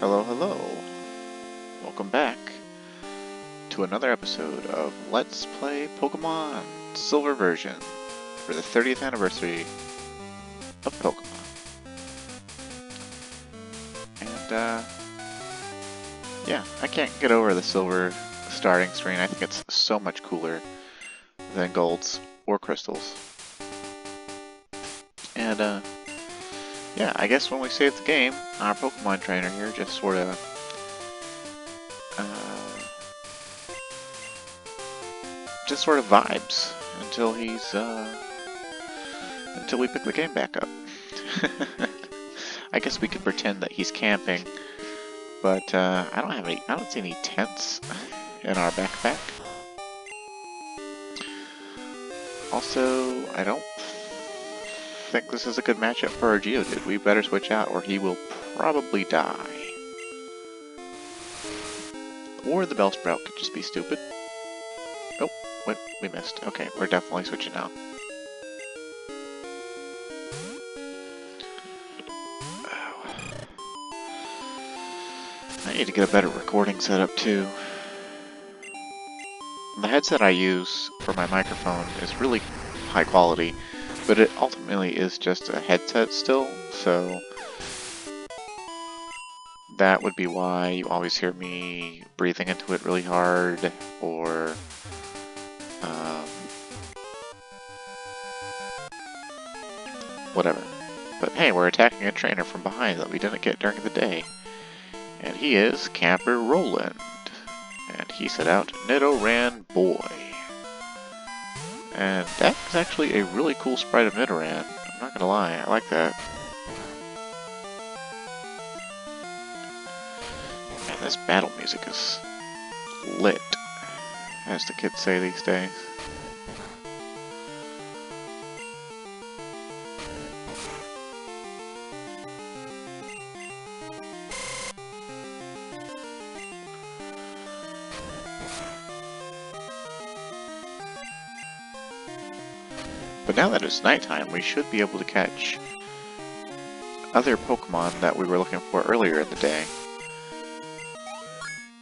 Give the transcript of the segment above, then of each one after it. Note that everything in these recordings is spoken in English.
Hello, hello. Welcome back to another episode of Let's Play Pokemon Silver version for the 30th anniversary of Pokemon. And, yeah, I can't get over the Silver starting screen. I think it's so much cooler than Gold's or Crystal's. And, yeah, I guess when we save the game, our Pokemon trainer here just sort of vibes until until we pick the game back up. I guess we could pretend that he's camping, but I don't see any tents in our backpack. Also, I don't think this is a good matchup for our Geodude. We better switch out or he will probably die. Or the Bellsprout could just be stupid. Oh, wait, we missed. Okay, we're definitely switching out. I need to get a better recording setup too. The headset I use for my microphone is really high quality, but it ultimately is just a headset still, so that would be why you always hear me breathing into it really hard, or whatever. But hey, we're attacking a trainer from behind that we didn't get during the day. And he is Camper Roland. And he set out Nidoran Boy. And that is actually a really cool sprite of Nidoran. I'm not gonna lie, I like that. Man, this battle music is lit, as the kids say these days. But now that it's nighttime, we should be able to catch other Pokemon that we were looking for earlier in the day.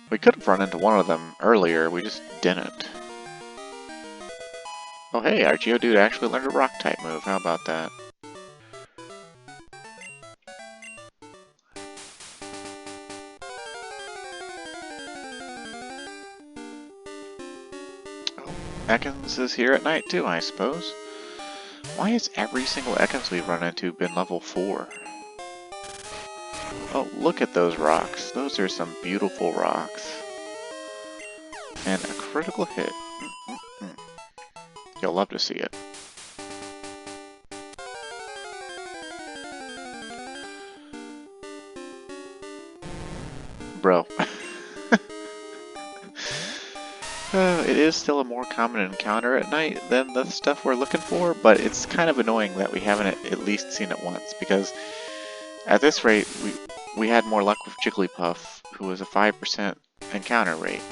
We could have run into one of them earlier, we just didn't. Oh hey, our Geodude actually learned a Rock-type move, how about that? Oh, Ekans is here at night too, I suppose. Why has every single Ekans we've run into been level 4? Oh, look at those rocks. Those are some beautiful rocks. And a critical hit. You'll love to see it. Bro. It is still a more common encounter at night than the stuff we're looking for, but it's kind of annoying that we haven't at least seen it once, because at this rate, we had more luck with Jigglypuff, who was a 5% encounter rate.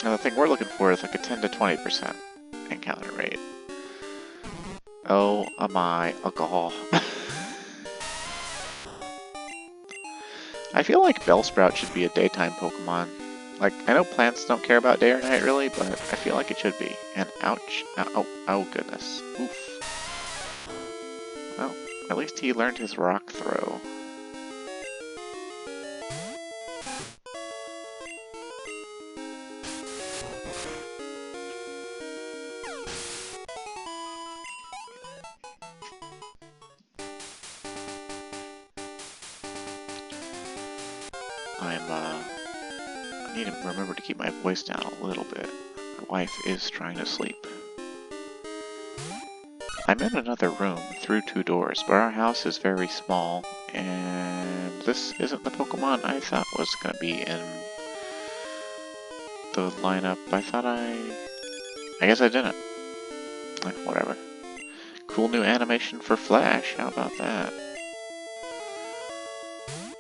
And the thing we're looking for is like a 10 to 20% encounter rate. Oh my god. I feel like Bellsprout should be a daytime Pokemon. Like, I know plants don't care about day or night really, but I feel like it should be. And ouch. Oh goodness. Oof. Well, at least he learned his rock throw. I need to remember to keep my voice down a little bit. My wife is trying to sleep. I'm in another room through 2 doors, but our house is very small, and this isn't the Pokemon I thought was going to be in the lineup. I guess I didn't. Whatever. Cool new animation for Flash, how about that?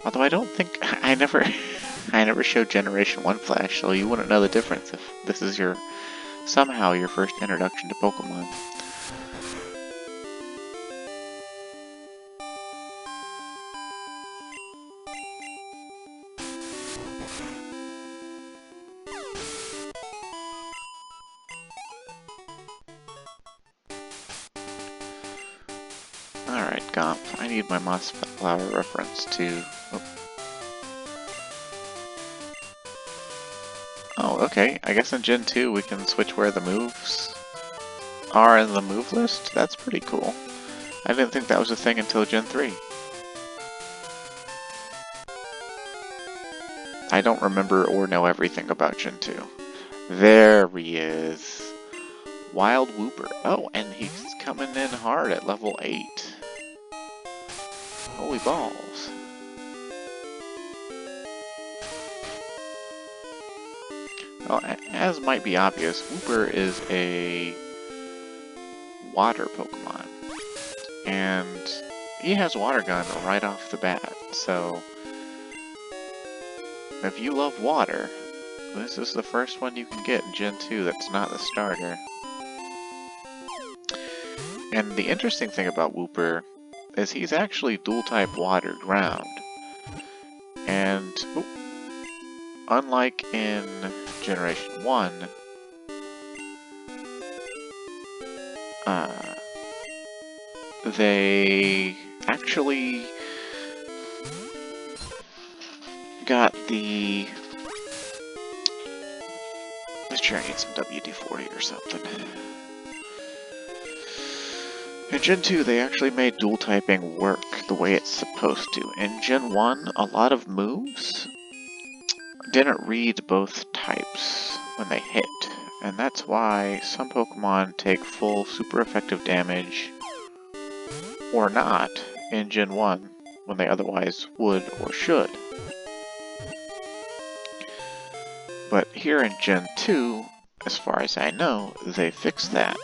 Although I don't think, I never showed Generation 1 Flash, so you wouldn't know the difference if this is somehow your first introduction to Pokemon. Alright, Gomp. I need my Moss Flower reference to... Oh, okay. I guess in Gen 2 we can switch where the moves are in the move list? That's pretty cool. I didn't think that was a thing until Gen 3. I don't remember or know everything about Gen 2. There he is. Wild Wooper. Oh, and he's coming in hard at level 8. Holy balls. Well, as might be obvious, Wooper is a water Pokemon. And he has Water Gun right off the bat, so if you love water, this is the first one you can get in Gen 2 that's not the starter. And the interesting thing about Wooper is he's actually dual-type water-ground. And unlike in Generation 1, they actually got the... Let's try and get some WD-40 or something. In Gen 2, they actually made dual typing work the way it's supposed to. In Gen 1, a lot of moves didn't read both types when they hit, and that's why some Pokemon take full super effective damage or not in Gen 1 when they otherwise would or should. But here in Gen 2, as far as I know, they fixed that.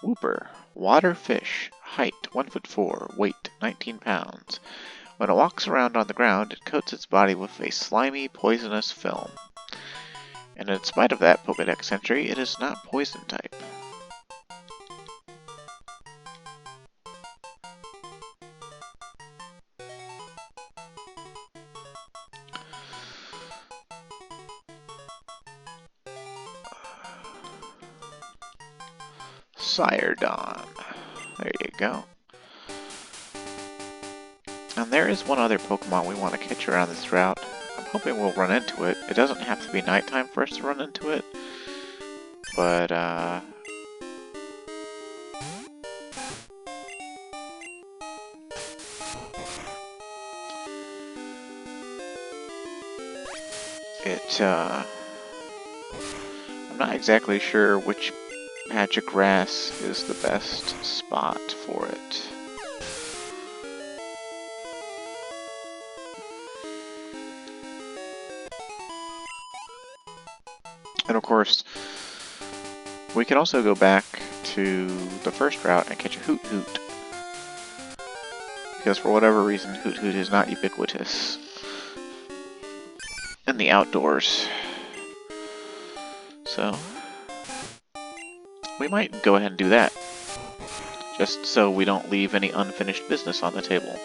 Wooper, water fish, height 1'4", weight 19 pounds. When it walks around on the ground, it coats its body with a slimy, poisonous film. And in spite of that Pokedex entry, it is not poison type. Siredon. There you go. And there is one other Pokemon we want to catch around this route. I'm hoping we'll run into it. It doesn't have to be nighttime for us to run into it, but I'm not exactly sure which patch of grass is the best spot for it. And of course, we can also go back to the first route and catch a Hoot. Because for whatever reason, Hoot is not ubiquitous in the outdoors. So we might go ahead and do that, just so we don't leave any unfinished business on the table.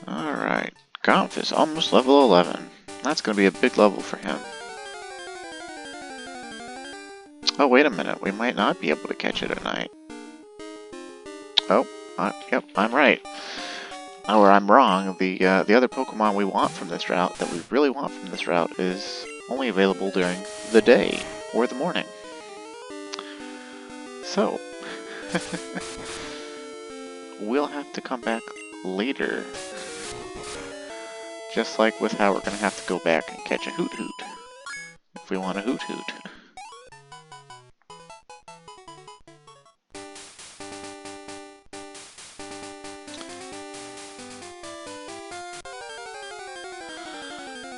Alright, Gomph is almost level 11. That's going to be a big level for him. Oh, wait a minute, we might not be able to catch it at night. Oh, yep, I'm right. Or I'm wrong. The other Pokemon we want from this route, that we really want from this route, is only available during the day or the morning. So, we'll have to come back later. Just like with how we're going to have to go back and catch a Hoot, if we want a Hoot.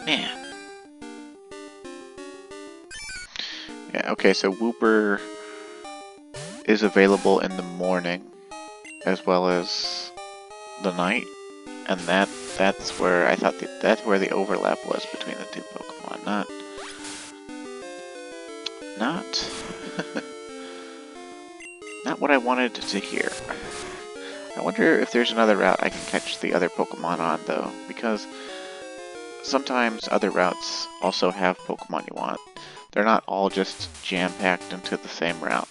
Man. Yeah, okay, so Wooper is available in the morning as well as the night, and that's where I thought that's where the overlap was between the two Pokemon, not Not... not what I wanted to hear. I wonder if there's another route I can catch the other Pokemon on, though, because sometimes other routes also have Pokemon you want. They're not all just jam-packed into the same route.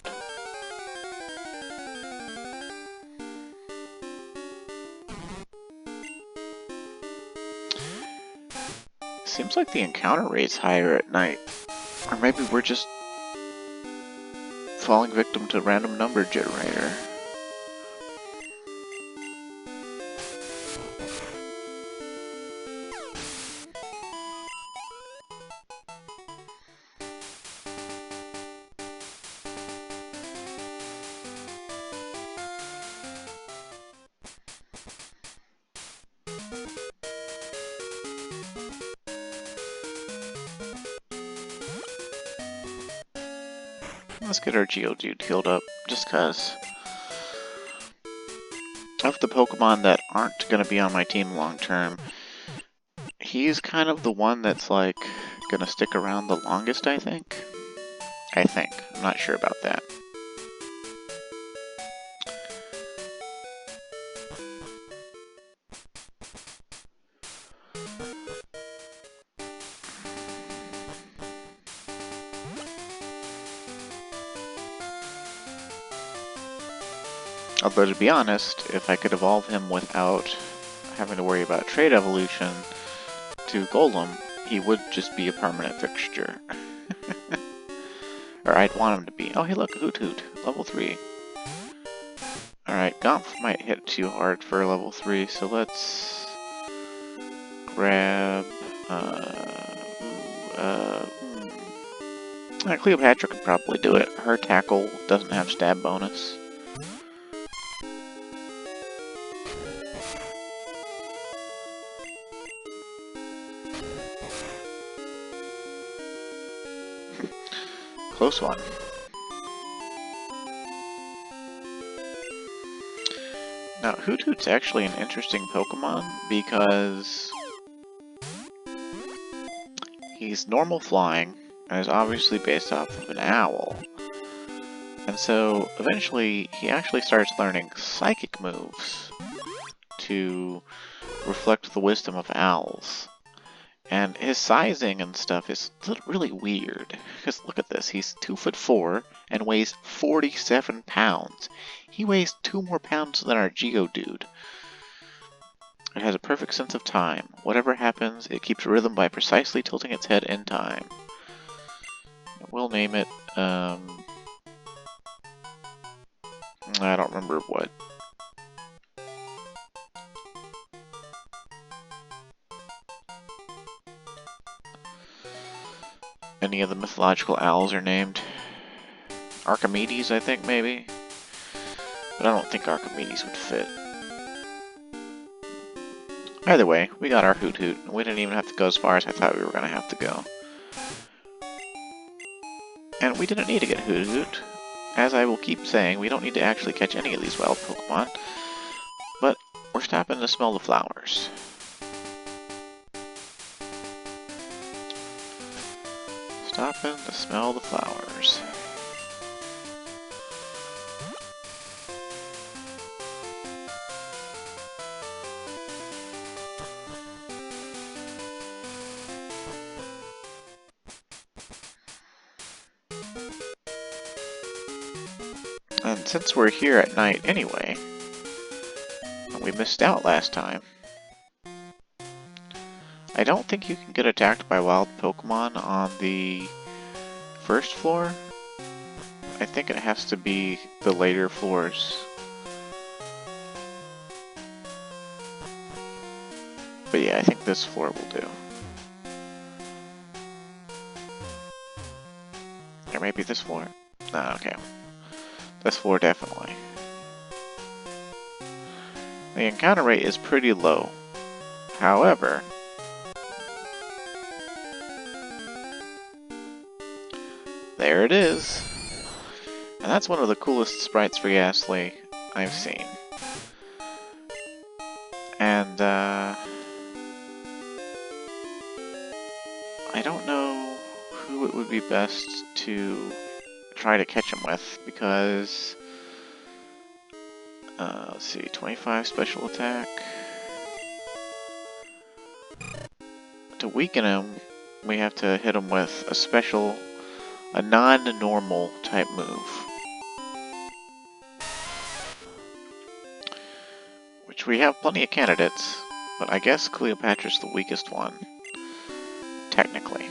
Seems like the encounter rate's higher at night. Or maybe we're just falling victim to a random number generator. Let's get our Geodude healed up, just cause. Of the Pokemon that aren't gonna be on my team long term, he's kind of the one that's like gonna stick around the longest, I think. I'm not sure about that. Although, to be honest, if I could evolve him without having to worry about trade evolution to Golem, he would just be a permanent fixture. Or I'd want him to be. Oh, hey look, Hoot Hoot, level 3. Alright, Gomph might hit too hard for level 3, so let's grab... Cleopatra could probably do it. Her tackle doesn't have stab bonus. Close one. Now, Hoot Hoot's actually an interesting Pokemon because he's normal flying and is obviously based off of an owl. And so, eventually, he actually starts learning psychic moves to reflect the wisdom of owls. And his sizing and stuff is really weird. Because look at this, he's 2'4" and weighs 47 pounds. He weighs 2 more pounds than our Geodude. It has a perfect sense of time. Whatever happens, it keeps rhythm by precisely tilting its head in time. We'll name it, I don't remember what. Any of the mythological owls are named. Archimedes, I think, maybe? But I don't think Archimedes would fit. Either way, we got our Hoot Hoot, and we didn't even have to go as far as I thought we were going to have to go. And we didn't need to get Hoot Hoot. As I will keep saying, we don't need to actually catch any of these wild Pokemon. But we're stopping to smell the flowers. Stopping to smell the flowers. And since we're here at night anyway, we missed out last time. I don't think you can get attacked by wild Pokemon on the first floor. I think it has to be the later floors. But yeah, I think this floor will do. Or maybe this floor. No, okay. This floor definitely. The encounter rate is pretty low. However, there it is. And that's one of the coolest sprites for Ghastly I've seen. And, I don't know who it would be best to try to catch him with, because let's see, 25 special attack. To weaken him, we have to hit him with a non-normal type move. Which we have plenty of candidates, but I guess Cleopatra's the weakest one, technically.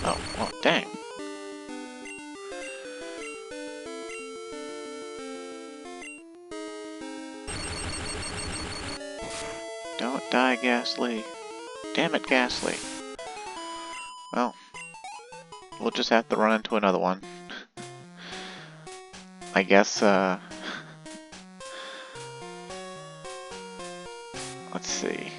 Oh, dang. Don't die, Ghastly. Damn it, Ghastly. Well, we'll just have to run into another one. I guess, let's see.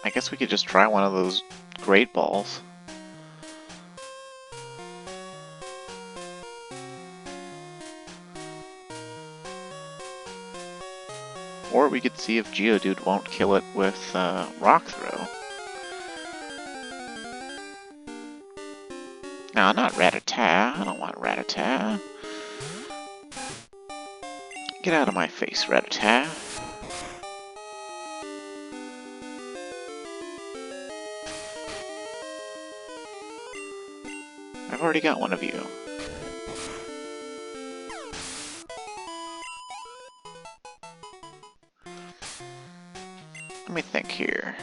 I guess we could just try one of those great balls. Or we could see if Geodude won't kill it with Rock Throw. No, not Rattata. I don't want Rattata. Get out of my face, Rattata. I've already got one of you. Let me think here.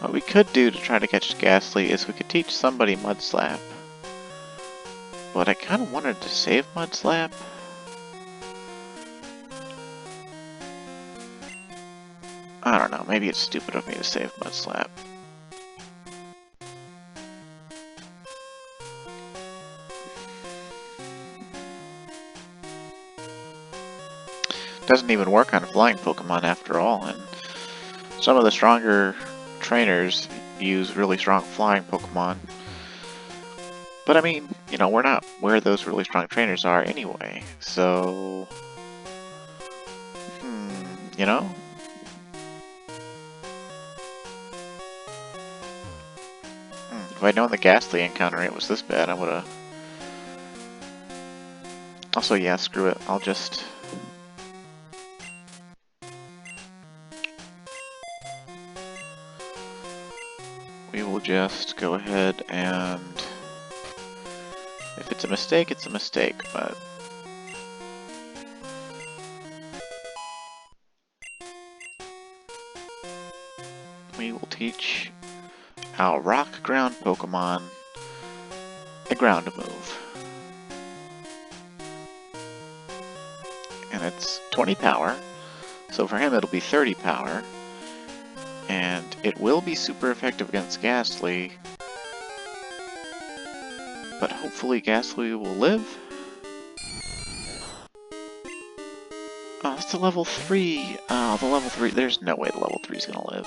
What we could do to try to catch Ghastly is we could teach somebody Mud Slap. But I kind of wanted to save Mud Slap. I don't know, maybe it's stupid of me to save Mud Slap. Doesn't even work on flying Pokemon after all, and some of the stronger trainers use really strong flying Pokemon. But I mean, you know, we're not where those really strong trainers are anyway, so... you know? If I'd known the Ghastly encounter rate was this bad, I would've... Also, yeah, screw it, I'll just... We will just go ahead and... If it's a mistake, it's a mistake, but... We will teach our rock ground Pokemon a ground move. And it's 20 power, so for him it'll be 30 power. And it will be super effective against Ghastly, but hopefully Ghastly will live. Oh, it's a level 3. Oh, the level 3. There's no way the level 3 is gonna live.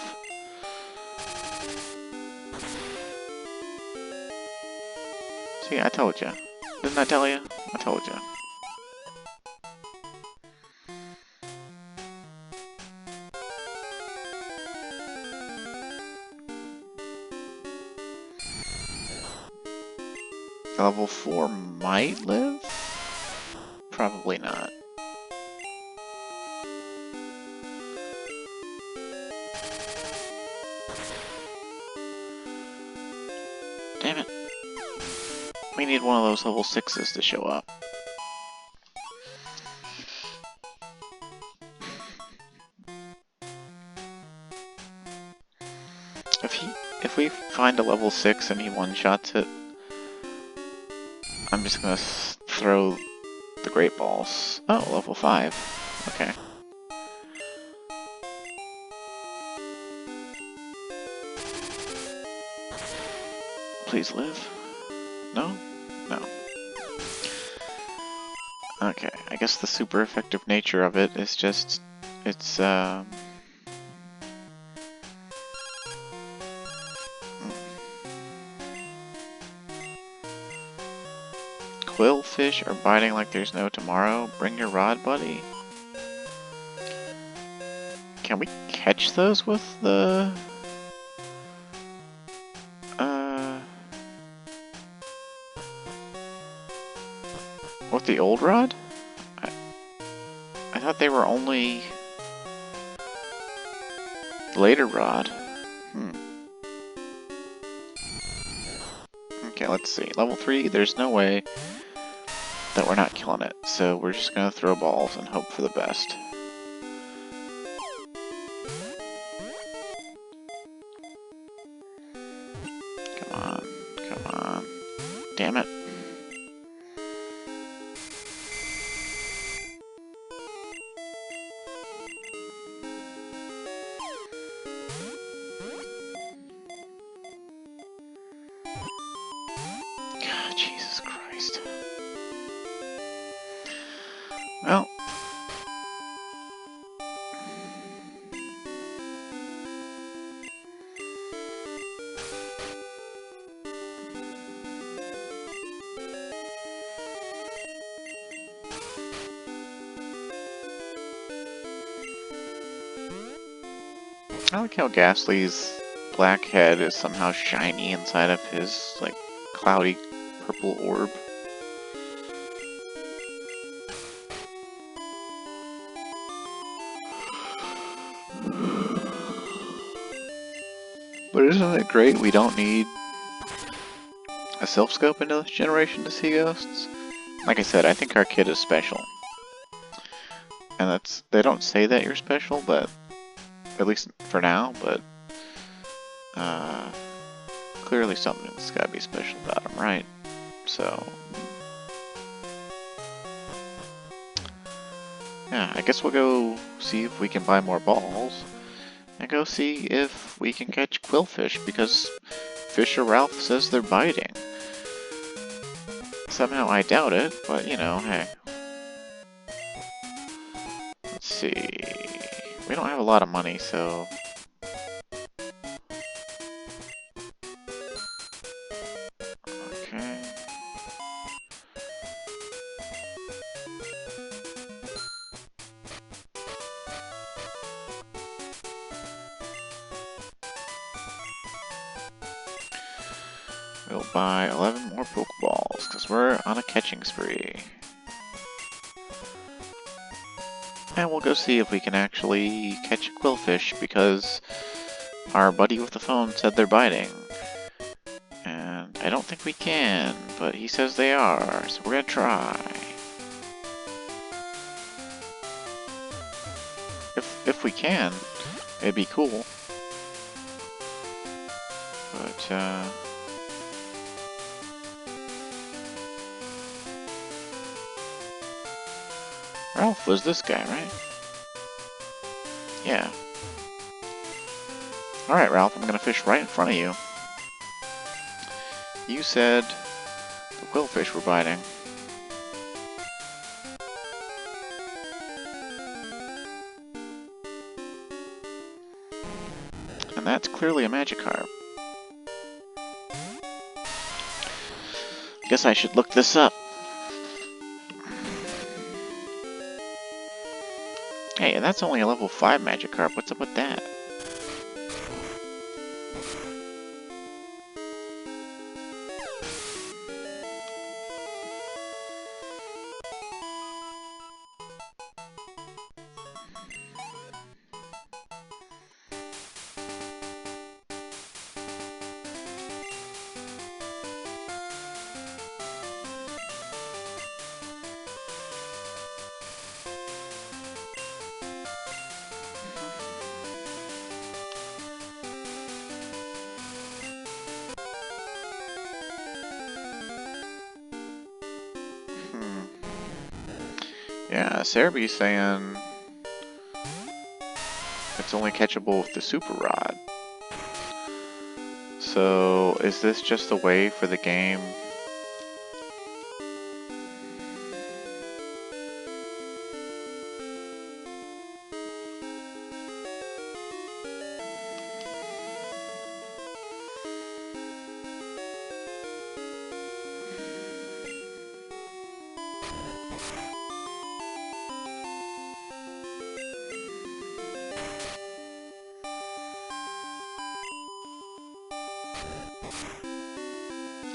See, I told you. Didn't I tell you? I told you. Level 4 might live? Probably not. Damn it. We need one of those level 6s to show up. If we find a level 6 and he one-shots it, I'm just gonna throw the Great Balls. Oh, level 5. Okay. Please live. No? No. Okay, I guess the super effective nature of it is just... It's, Quillfish are biting like there's no tomorrow. Bring your rod, buddy. Can we catch those with the... with the old rod? I thought they were only... later rod. Okay, let's see. Level 3, there's no way that we're not killing it. So we're just gonna throw balls and hope for the best. Come on, come on. Damn it. God, Jesus Christ. Well. I like how Ghastly's black head is somehow shiny inside of his, like, cloudy purple orb. But isn't it great we don't need a self scope into this generation to see ghosts? Like I said, I think our kid is special. And that's, they don't say that you're special, but, at least for now, but, clearly something's gotta be special about him, right? So, yeah, I guess we'll go see if we can buy more balls, and go see if we can catch quillfish, because Fisher Ralph says they're biting. Somehow I doubt it, but you know, hey. Let's see. We don't have a lot of money, so... Okay. We'll buy 11 more Pokeballs, because we're on a catching spree. And we'll go see if we can actually catch a quillfish, because our buddy with the phone said they're biting. And I don't think we can, but he says they are, so we're gonna try. If we can, it'd be cool. But, Ralph was this guy, right? Yeah. Alright, Ralph, I'm gonna fish right in front of you. You said the quillfish were biting. And that's clearly a Magikarp. Guess I should look this up. Hey, that's only a level 5 Magikarp. What's up with that? Yeah, Cerebee's saying it's only catchable with the Super Rod. So, is this just a way for the game?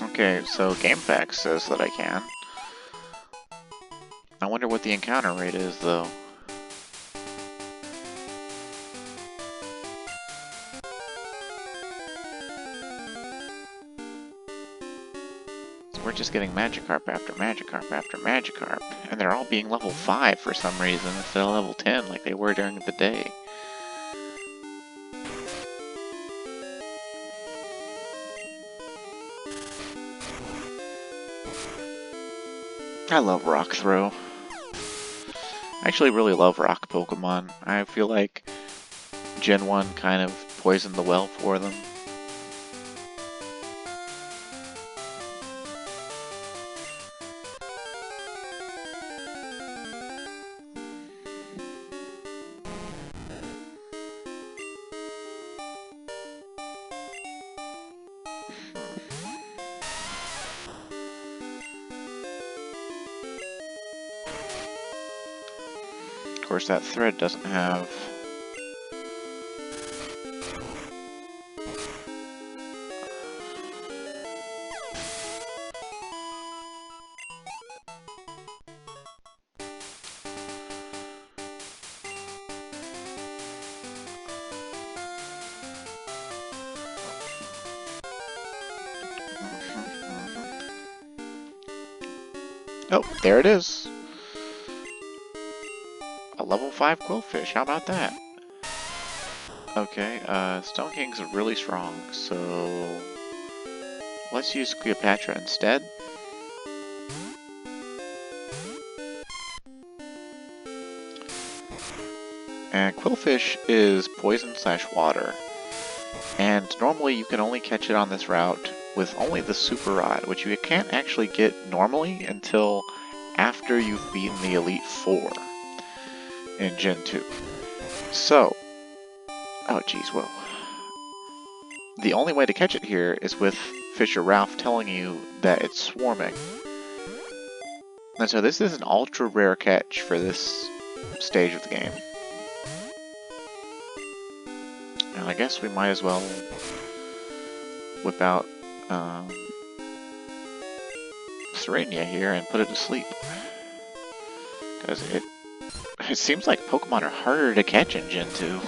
Okay, so GameFAQs says that I can. I wonder what the encounter rate is, though. So we're just getting Magikarp after Magikarp after Magikarp, and they're all being level 5 for some reason instead of level 10 like they were during the day. I love Rock Throw. I actually really love Rock Pokemon. I feel like Gen 1 kind of poisoned the well for them. Of course, that thread doesn't have... Oh, there it is. A level 5 Quillfish, how about that? Okay, Stone King's really strong, so let's use Cleopatra instead. And Quillfish is poison / water, and normally you can only catch it on this route with only the Super Rod, which you can't actually get normally until after you've beaten the Elite Four in Gen 2. So, oh geez, whoa. The only way to catch it here is with Fisher Ralph telling you that it's swarming. And so this is an ultra rare catch for this stage of the game. And I guess we might as well whip out Serenia here and put it to sleep. Because it seems like Pokemon are harder to catch in Gen 2.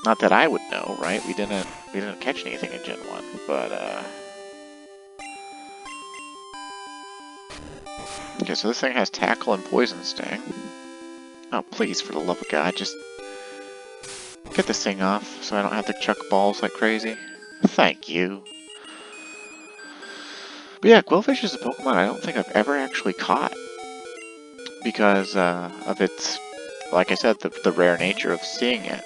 Not that I would know, right? We didn't catch anything in Gen 1, but okay, so this thing has Tackle and Poison Sting. Oh, please, for the love of God, just get this thing off so I don't have to chuck balls like crazy. Thank you. But yeah, Quillfish is a Pokemon I don't think I've ever actually caught. Because of its, like I said, the rare nature of seeing it.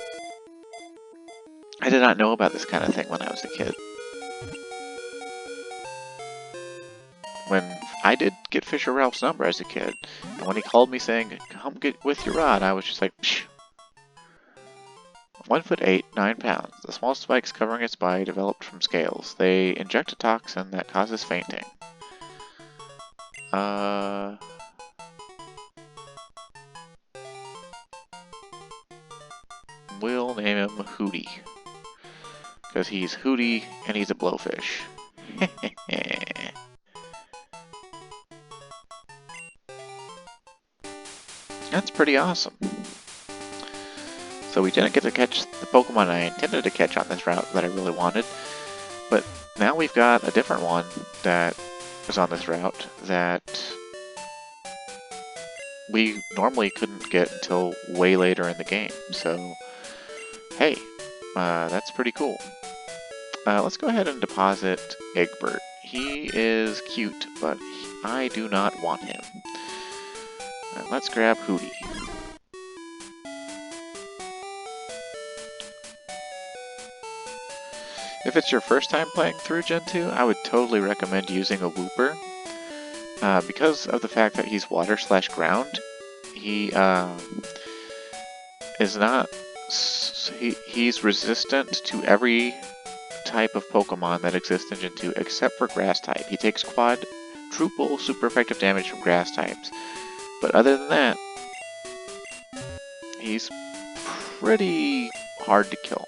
I did not know about this kind of thing when I was a kid. When I did get Fisher Ralph's number as a kid, and when he called me saying, "Come get with your rod," I was just like, psh. 1'8", 9 pounds. The small spikes covering its body developed from scales. They inject a toxin that causes fainting. We'll name him Hootie. Because he's Hootie and he's a blowfish. That's pretty awesome. So we didn't get to catch the Pokemon I intended to catch on this route that I really wanted, but now we've got a different one that is on this route that we normally couldn't get until way later in the game. So, hey, that's pretty cool. Let's go ahead and deposit Egbert. He is cute, but I do not want him. Let's grab Hootie. If it's your first time playing through Gen 2, I would totally recommend using a Wooper. Because of the fact that he's water / ground, he is not... He's resistant to every type of Pokemon that exists in Gen 2 except for Grass type. He takes quadruple super effective damage from Grass types. But other than that, he's pretty hard to kill.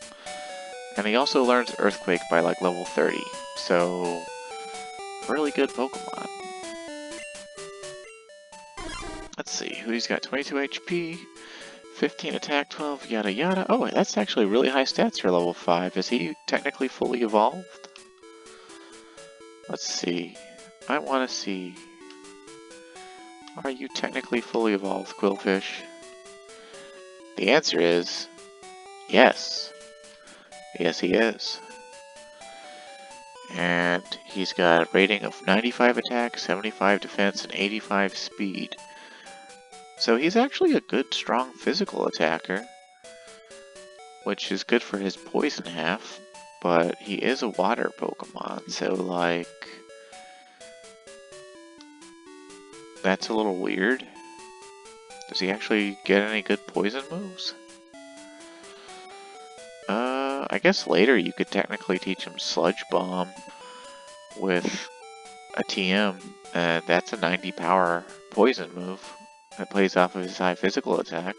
And he also learns Earthquake by like level 30. So, really good Pokemon. Let's see, who's got 22 HP, 15 attack, 12 yada yada. Oh, that's actually really high stats for level 5. Is he technically fully evolved? Let's see. I want to see. Are you technically fully evolved, Quillfish? The answer is yes. Yes, he is. And he's got a rating of 95 attack, 75 defense, and 85 speed. So he's actually a good, strong physical attacker, which is good for his poison half, but he is a water Pokemon, so like, that's a little weird. Does he actually get any good poison moves? I guess later you could technically teach him Sludge Bomb with a TM, and that's a 90 power poison move that plays off of his high physical attack.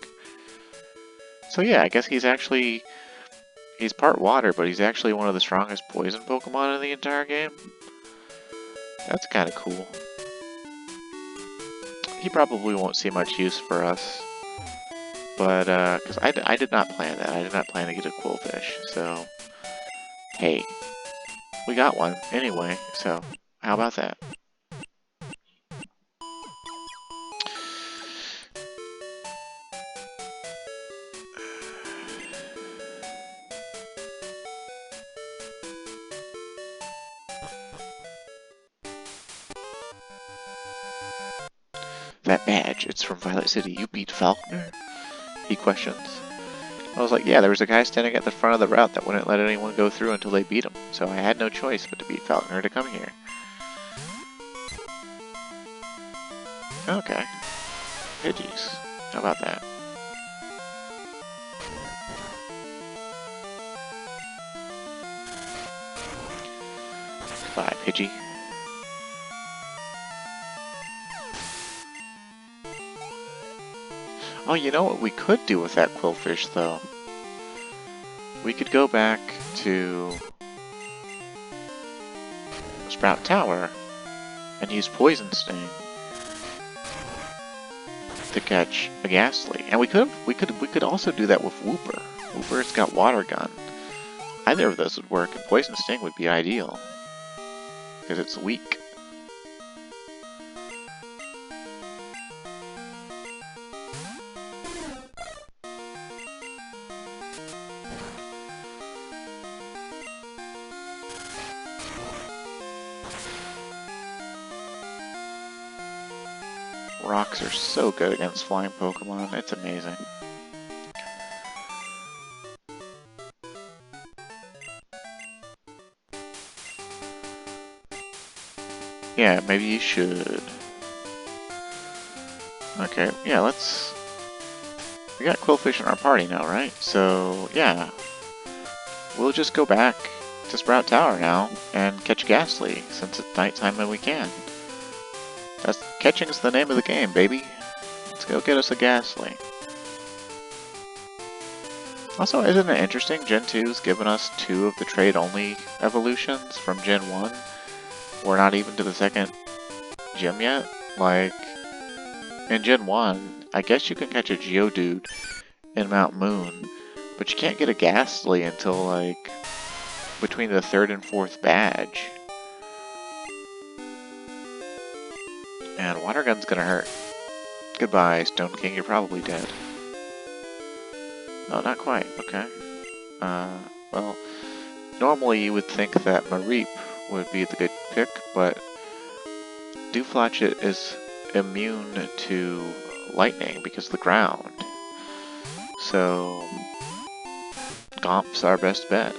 So yeah, I guess he's part water, but he's actually one of the strongest poison Pokemon in the entire game. That's kind of cool. He probably won't see much use for us, but because I did not plan that. I did not plan to get a Quillfish, so hey, we got one anyway, so how about that? That badge, it's from Violet City. You beat Falconer? He questions. I was like, yeah, there was a guy standing at the front of the route that wouldn't let anyone go through until they beat him, so I had no choice but to beat Falconer to come here. Okay. Pidgeys. How about that? Goodbye, Pidgey. Oh, you know what we could do with that Quillfish, though? We could go back to Sprout Tower and use Poison Sting to catch a Ghastly. And we could also do that with Wooper. Wooper's got Water Gun. Either of those would work, and Poison Sting would be ideal because it's weak. Rocks are so good against flying Pokemon, it's amazing. Yeah, maybe you should. Okay, yeah, let's... We got Quillfish in our party now, right? So, yeah. We'll just go back to Sprout Tower now and catch Ghastly, since it's nighttime and we can. Catching's the name of the game, baby. Let's go get us a Ghastly. Also, isn't it interesting? Gen 2's given us 2 of the trade-only evolutions from Gen 1. We're not even to the second gym yet. Like, in Gen 1, I guess you can catch a Geodude in Mount Moon, but you can't get a Ghastly until, like, between the 3rd and 4th badge. And Water Gun's gonna hurt. Goodbye, Stone King, you're probably dead. Oh, not quite, okay. Well, normally you would think that Mareep would be the good pick, but Dewflatchet is immune to lightning because of the ground. So, Gomp's our best bet.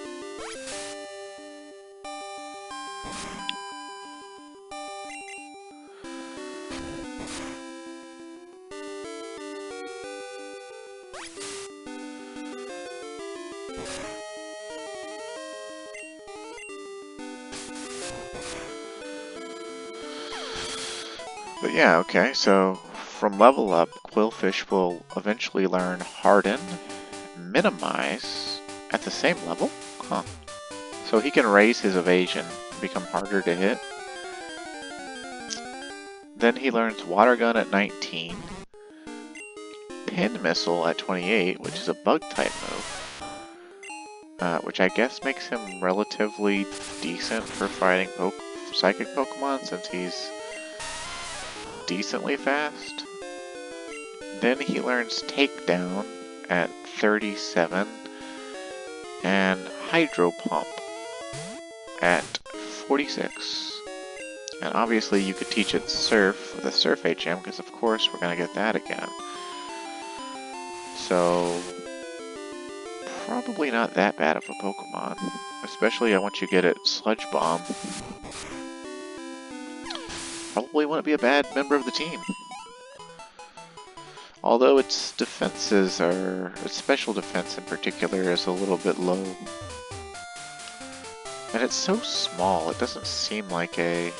But yeah, okay, so from level up, Quillfish will eventually learn Harden, Minimize at the same level? Huh. So he can raise his evasion, become harder to hit. Then he learns Water Gun at 19. Pin Missile at 28, which is a bug type move. Which I guess makes him relatively decent for fighting psychic Pokemon since he's decently fast. Then he learns Takedown at 37 and Hydro Pump at 46. And obviously you could teach it Surf with a Surf HM because of course we're going to get that again. So probably not that bad of a Pokemon, especially once you get it Sludge Bomb. Probably wouldn't be a bad member of the team. Although its defenses its special defense in particular is a little bit low. And it's so small, it doesn't seem like a...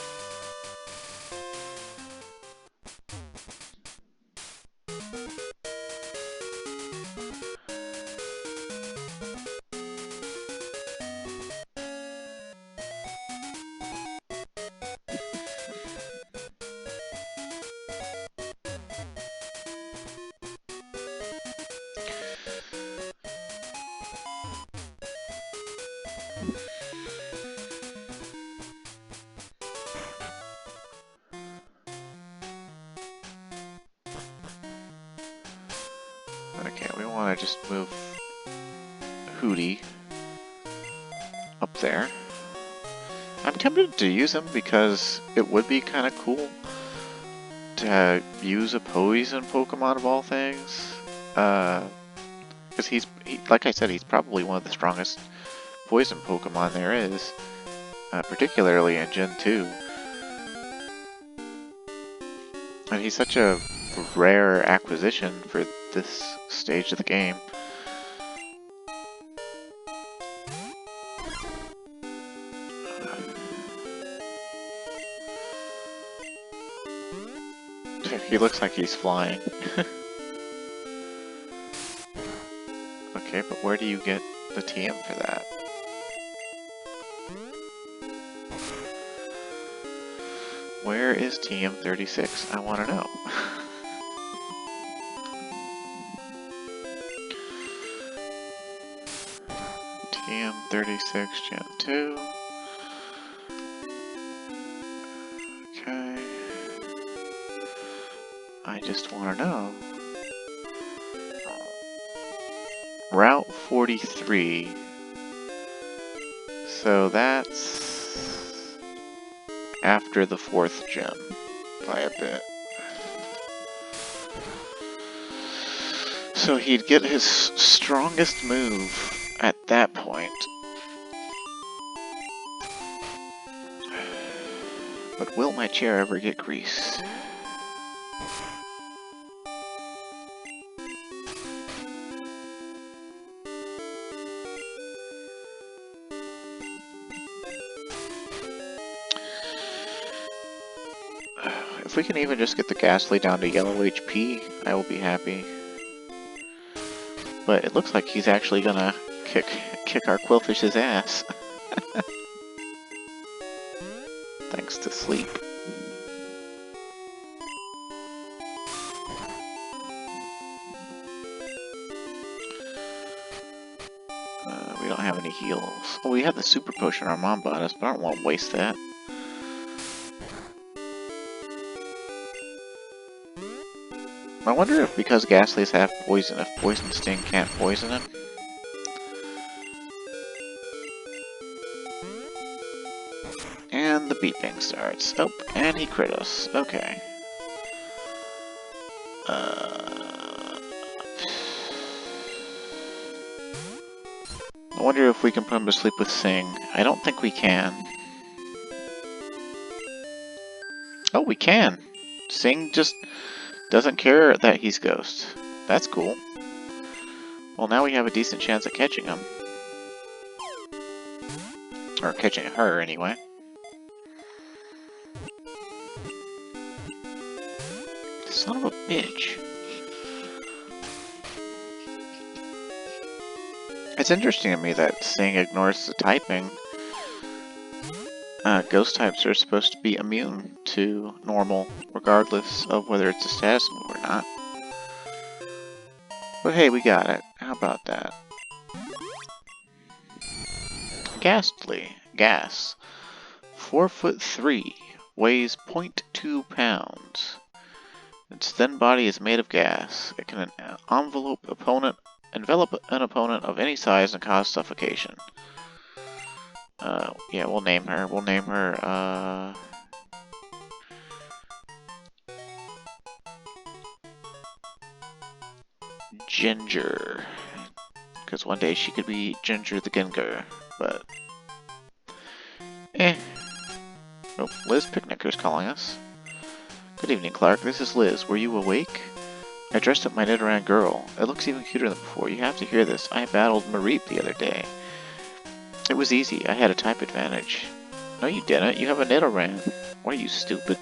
Okay, we want to just move Hootie up there. I'm tempted to use him because it would be kind of cool to use a poison Pokemon of all things. Because like I said, he's probably one of the strongest poison Pokemon there is, particularly in Gen 2. And he's such a rare acquisition for this stage of the game. He looks like he's flying. Okay, but where do you get the TM for that? Where is TM36? I want to know. TM36 Gen 2. Okay. I just want to know. Route 43. So that's after the 4th gym by a bit. So he'd get his strongest move at that point. But will my chair ever get grease? If we can even just get the Ghastly down to yellow HP, I will be happy. But it looks like he's actually gonna kick our Quillfish's ass. Thanks to sleep. We don't have any heals. Oh, we have the Super Potion our mom bought us, but I don't want to waste that. I wonder if because Ghastlies have poison, if Poison Sting can't poison him. And the beeping starts. Oh, and he crit us. Okay. I wonder if we can put him to sleep with Sing. I don't think we can. Oh, we can. Sing just doesn't care that he's Ghost. That's cool. Well, now we have a decent chance at catching him. Or catching her, anyway. Son of a bitch. It's interesting to me that Sing ignores the typing, Ghost types are supposed to be immune to normal, regardless of whether it's a status move or not. But hey, we got it. How about that? Ghastly. Gas. 4'3", weighs 0.2 pounds. Its thin body is made of gas. It can envelop an opponent of any size and cause suffocation. Yeah, we'll name her. We'll name her, Ginger. Because one day she could be Ginger the Ginger, but... Oh, Liz Picnicker's calling us. Good evening, Clark. This is Liz. Were you awake? I dressed up my Nidoran girl. It looks even cuter than before. You have to hear this. I battled Mareep the other day. It was easy. I had a type advantage. No, you didn't. You have a Nidoran. What are you, stupid?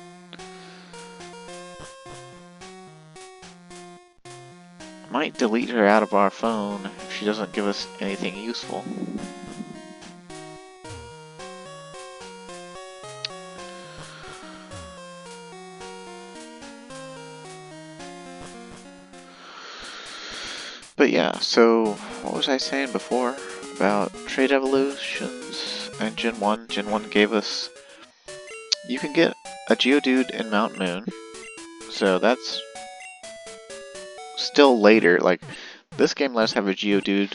Might delete her out of our phone if she doesn't give us anything useful. But yeah, so what was I saying before about trade evolutions and Gen 1? Gen 1 gave us... You can get a Geodude in Mount Moon, so that's still later. Like, this game lets us have a Geodude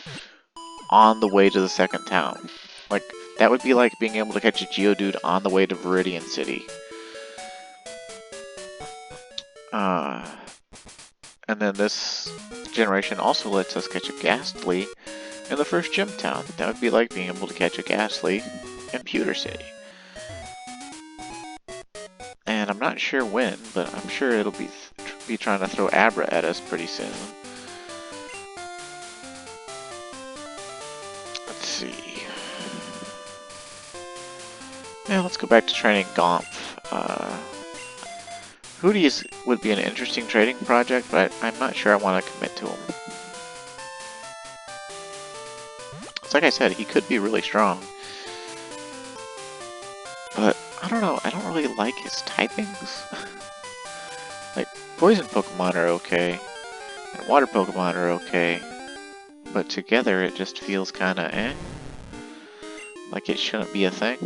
on the way to the second town. Like, that would be like being able to catch a Geodude on the way to Viridian City. And then this generation also lets us catch a Ghastly in the first gym town. That would be like being able to catch a Ghastly in Pewter City. And I'm not sure when, but I'm sure it'll be trying to throw Abra at us pretty soon. Let's see. Yeah, let's go back to training Gomph. Hooties would be an interesting trading project, but I'm not sure I want to commit to him. It's like I said, he could be really strong. But, I don't know, I don't really like his typings. Like, poison Pokemon are okay, and water Pokemon are okay, but together it just feels kinda eh. Like it shouldn't be a thing.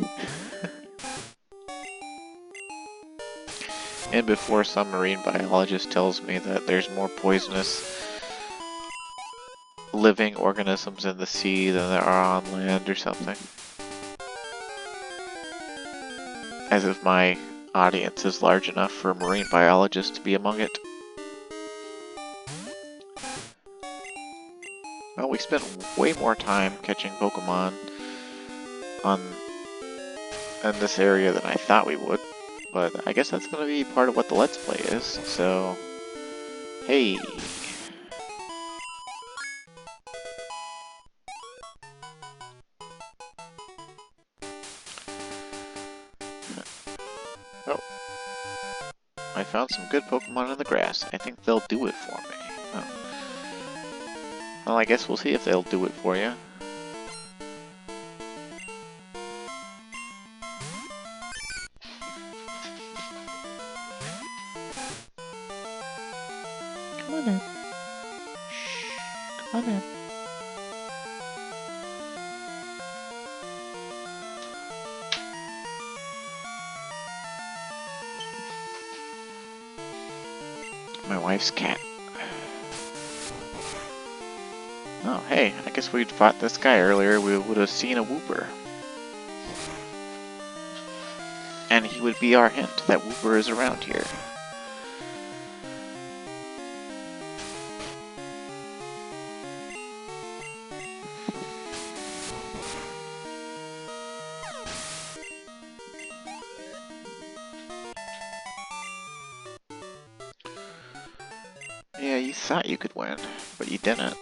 And before some marine biologist tells me that there's more poisonous living organisms in the sea than there are on land or something. As if my audience is large enough for a marine biologist to be among it. Well, we spent way more time catching Pokemon in this area than I thought we would. But I guess that's going to be part of what the Let's Play is, so... Hey! Oh. I found some good Pokemon in the grass. I think they'll do it for me. Oh. Well, I guess we'll see if they'll do it for you. Come on in. Shh. Come on in. My wife's cat. Oh, hey, I guess we'd fought this guy earlier, we would have seen a Wooper. And he would be our hint that Wooper is around here. Yeah, you thought you could win, but you didn't.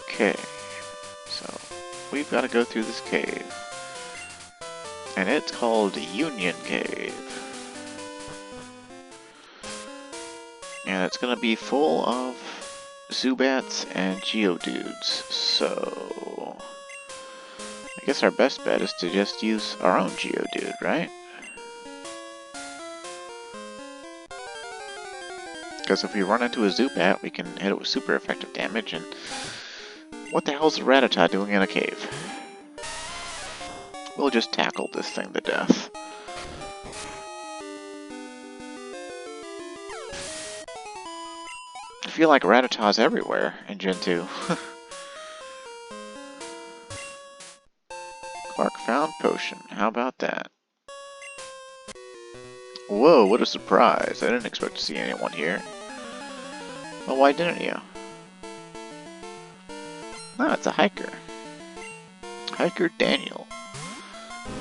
Okay, so we've got to go through this cave. And it's called Union Cave. And it's going to be full of Zubats and Geodudes. So I guess our best bet is to just use our own Geodude, right? Because if we run into a Zubat, we can hit it with super effective damage, and what the hell's a Rattata doing in a cave? We'll just tackle this thing to death. I feel like Rattata's everywhere in Gen 2. Clark found potion. How about that? Whoa, what a surprise. I didn't expect to see anyone here. Well, why didn't you? No, it's a hiker. Hiker Daniel.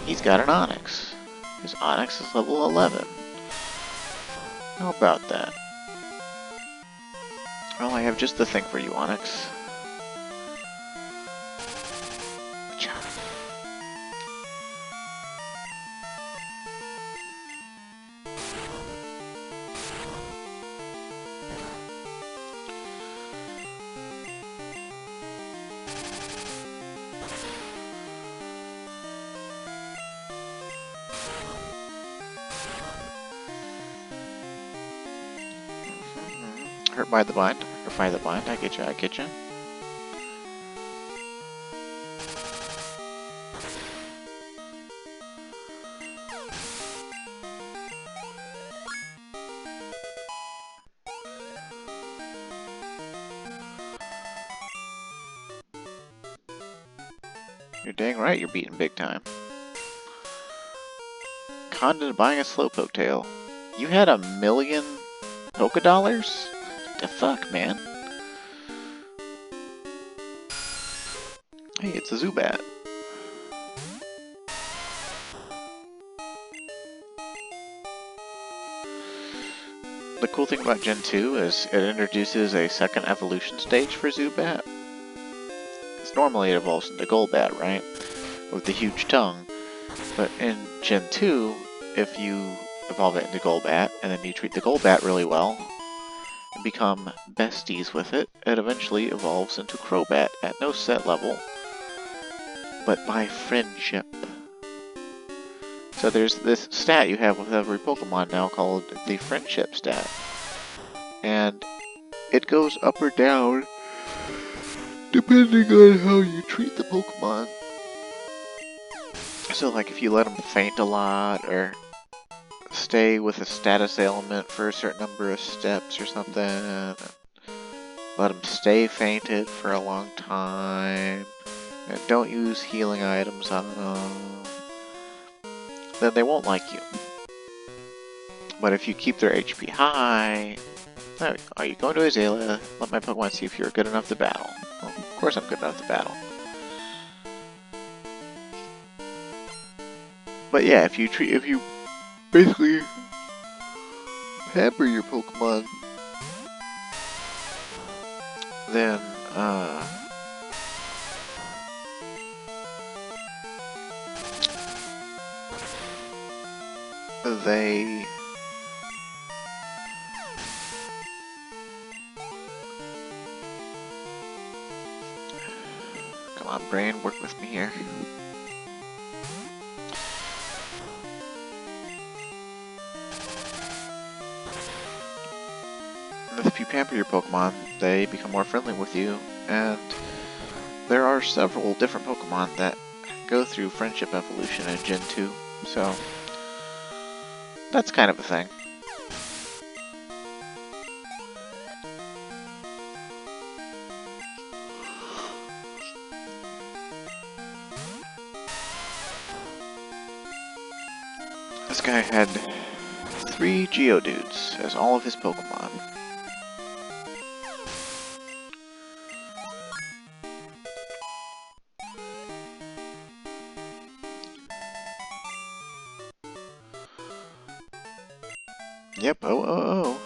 He's got an Onyx. His Onyx is level 11. How about that? Well, I have just the thing for you, Onyx. Hurt by the bind. Hurt by the bind. I get you, I get you. You're dang right you're beating big time. Conned into buying a Slowpoke tail. You had $1 million Poké Dollars? The fuck, man? Hey, it's a Zubat. The cool thing about Gen 2 is it introduces a second evolution stage for Zubat. Because normally it evolves into Golbat, right? With the huge tongue. But in Gen 2, if you evolve it into Golbat, and then you treat the Golbat really well, and become besties with it, it eventually evolves into Crobat at no set level, but by friendship. So there's this stat you have with every Pokemon now called the friendship stat. And it goes up or down depending on how you treat the Pokemon. So like if you let them faint a lot, or stay with a status ailment for a certain number of steps or something, let them stay fainted for a long time, and don't use healing items on them, then they won't like you. But if you keep their HP high, there we go. Oh, you go into Azalea, let my Pokemon see if you're good enough to battle. Well, of course I'm good enough to battle. But yeah, if you basically pamper your Pokemon, then they come on, brain, work with me here. If you pamper your Pokemon, they become more friendly with you, and there are several different Pokemon that go through friendship evolution in Gen 2, so that's kind of a thing. This guy had 3 Geodudes as all of his Pokemon. Yep, oh.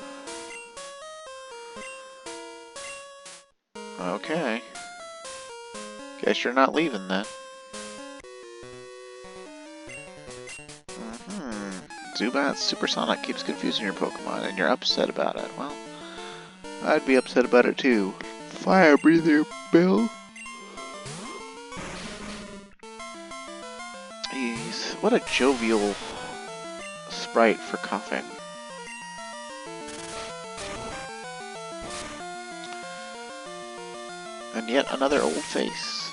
Okay. Guess you're not leaving then. Zubat's Supersonic keeps confusing your Pokemon, and you're upset about it. Well, I'd be upset about it too. fire breather, Bill. What a jovial sprite for coughing. And yet another old face.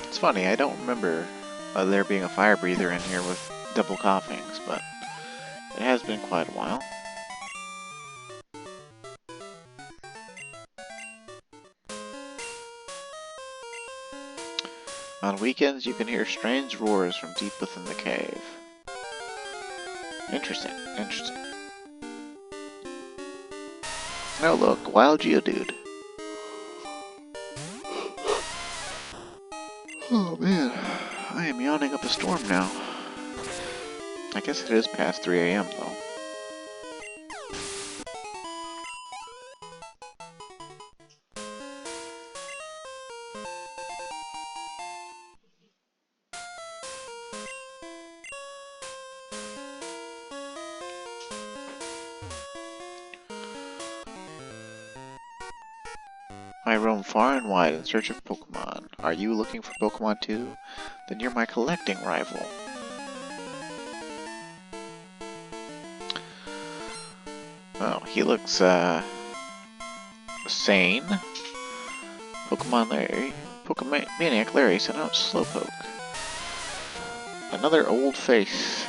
It's funny, I don't remember there being a fire breather in here with double coughings, but it has been quite a while. On weekends, you can hear strange roars from deep within the cave. Interesting, interesting. Oh look, wild Geodude. Oh man, I am yawning up a storm now. I guess it is past 3 a.m. though. I roam far and wide in search of Pokemon. Are you looking for Pokemon too? Then you're my collecting rival. Oh, he looks, sane. Pokemaniac Larry sent out Slowpoke. Another old face.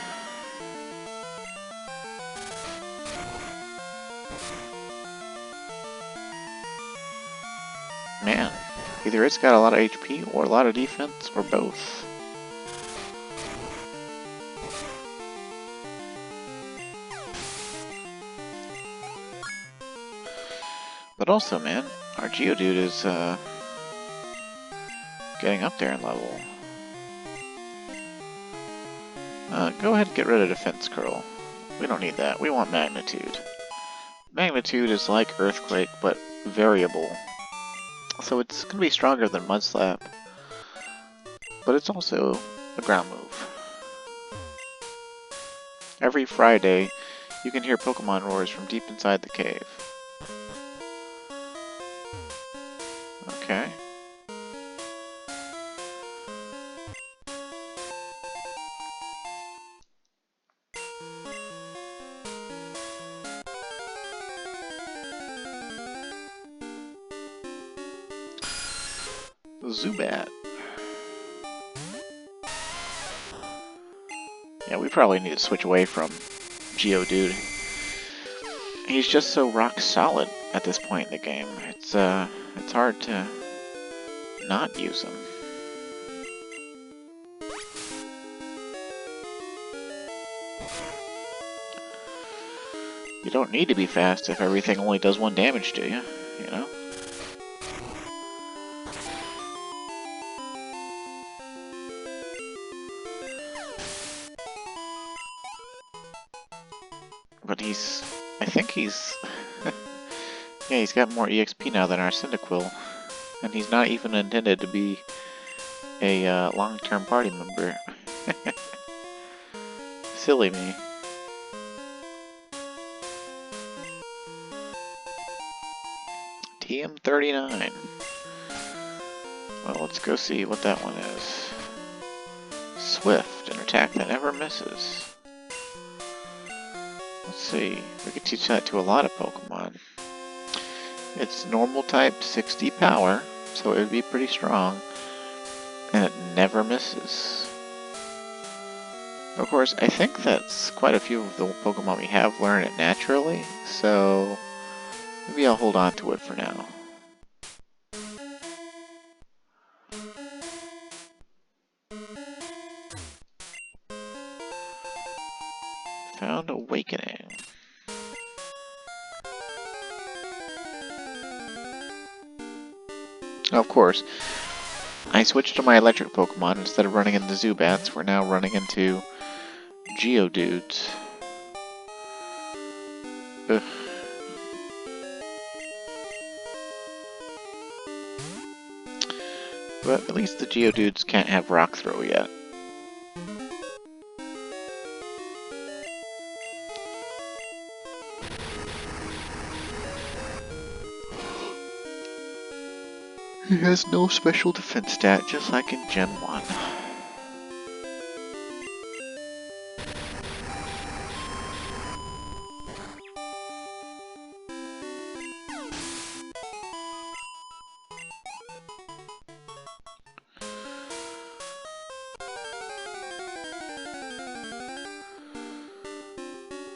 Man, either it's got a lot of HP or a lot of defense or both. But also, man, our Geodude is getting up there in level. Go ahead and get rid of Defense Curl. We don't need that. We want Magnitude. Magnitude is like Earthquake, but variable. So it's going to be stronger than Mud Slap, but it's also a ground move. Every Friday, you can hear Pokemon roars from deep inside the cave. Okay. Zubat. Yeah, we probably need to switch away from Geodude. He's just so rock solid at this point in the game. It's hard to not use him. You don't need to be fast if everything only does 1 damage to you, you know? But I think he's, yeah, he's got more EXP now than our Cyndaquil. And he's not even intended to be a long-term party member. Silly me. TM39. Well, let's go see what that one is. Swift, an attack that never misses. Let's see, we could teach that to a lot of Pokemon. It's normal type, 60 power, so it would be pretty strong. And it never misses. Of course, I think that's quite a few of the Pokemon we have learn it naturally, so maybe I'll hold on to it for now. Found Awakening. Of course, I switched to my electric Pokemon. Instead of running into Zubats, we're now running into Geodudes. Ugh. But at least the Geodudes can't have Rock Throw yet. He has no special defense stat, just like in Gen 1.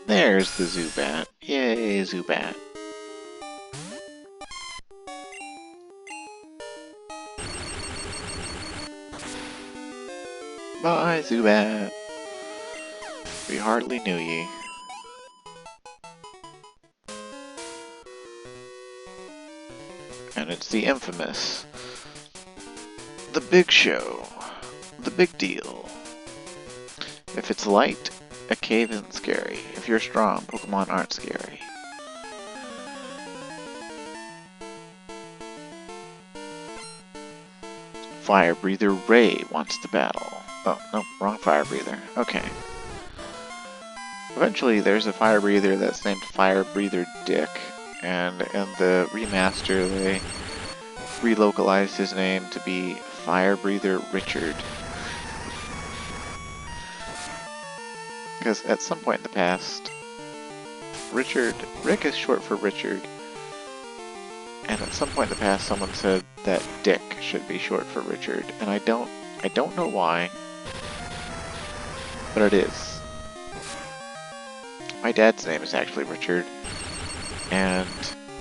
There's the Zubat. Yay, Zubat. Bye, Zubat. We hardly knew ye. And it's the infamous, the big show, the big deal. If it's light, a cave isn't scary. If you're strong, Pokemon aren't scary. Fire Breather Ray wants to battle. Oh, no, wrong Fire Breather. Okay. Eventually, there's a Fire Breather that's named Fire Breather Dick, and in the remaster, they relocalized his name to be Fire Breather Richard. Because at some point in the past, Rick is short for Richard, and at some point in the past, someone said that Dick should be short for Richard, and I don't know why, but it is. My dad's name is actually Richard, and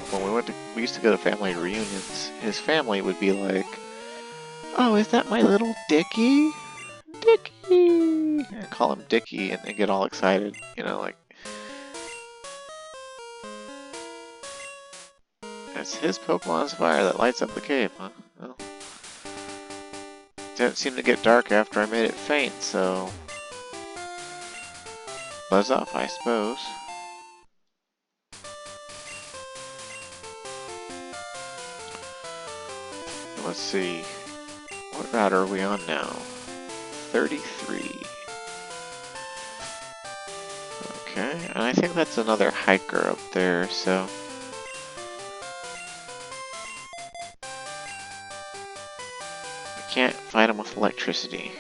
when we used to go to family reunions, his family would be like, "Oh, is that my little Dickie? Dickie!" And call him Dickie and get all excited, you know, like, it's his Pokemon's fire that lights up the cave, huh? Well, it didn't seem to get dark after I made it faint, so buzz off, I suppose. Let's see, what route are we on now? 33. Okay, and I think that's another hiker up there, so we can't fight him with electricity.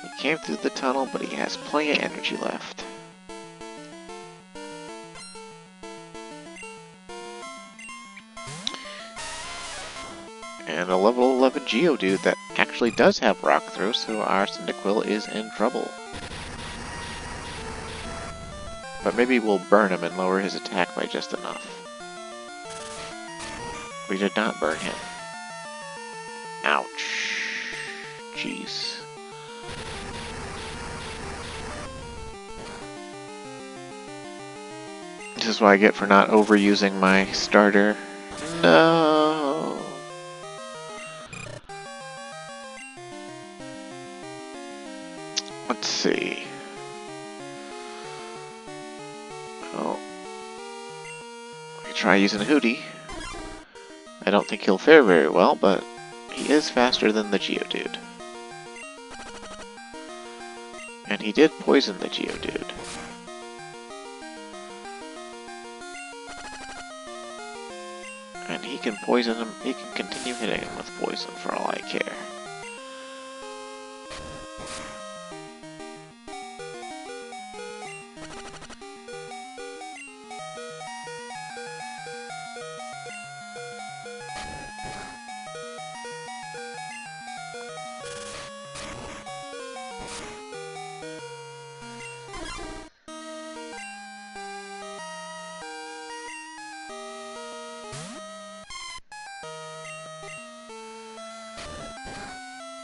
He came through the tunnel, but he has plenty of energy left. And a level 11 Geodude that actually does have Rock Throw, so our Cyndaquil is in trouble. But maybe we'll burn him and lower his attack by just enough. We did not burn him. Ouch. Jeez. This is what I get for not overusing my starter. No. Let's see. Oh. I could try using Hootie. I don't think he'll fare very well, but he is faster than the Geodude. And he did poison the Geodude. And he can poison him, he can continue hitting him with poison for all I care.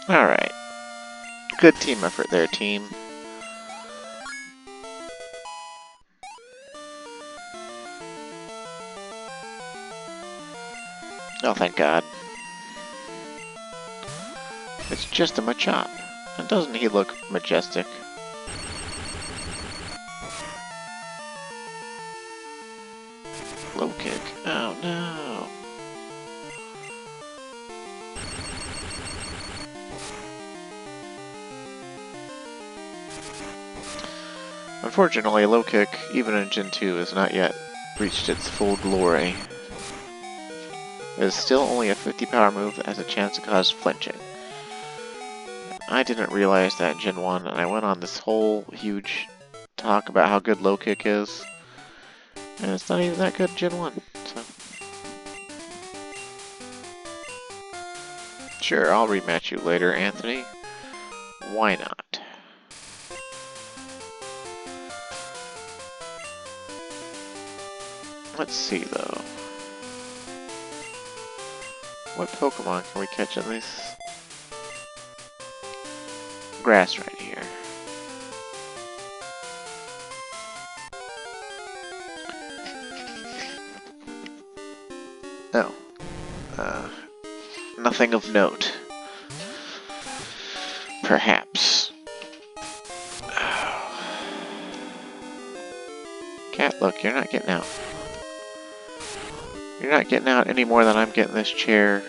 Alright. Good team effort there, team. Oh, thank God. It's just a Machop. And doesn't he look majestic? Low kick. Oh no. Unfortunately, low kick, even in Gen 2, has not yet reached its full glory. It is still only a 50 power move that has a chance to cause flinching. I didn't realize that in Gen 1, and I went on this whole huge talk about how good low kick is. And it's not even that good in Gen 1, so... Sure, I'll rematch you later, Anthony. Why not? Let's see, though. What Pokemon can we catch in this grass right here? No. Nothing of note. Perhaps. Cat, look, you're not getting out. You're not getting out any more than I'm getting this chair.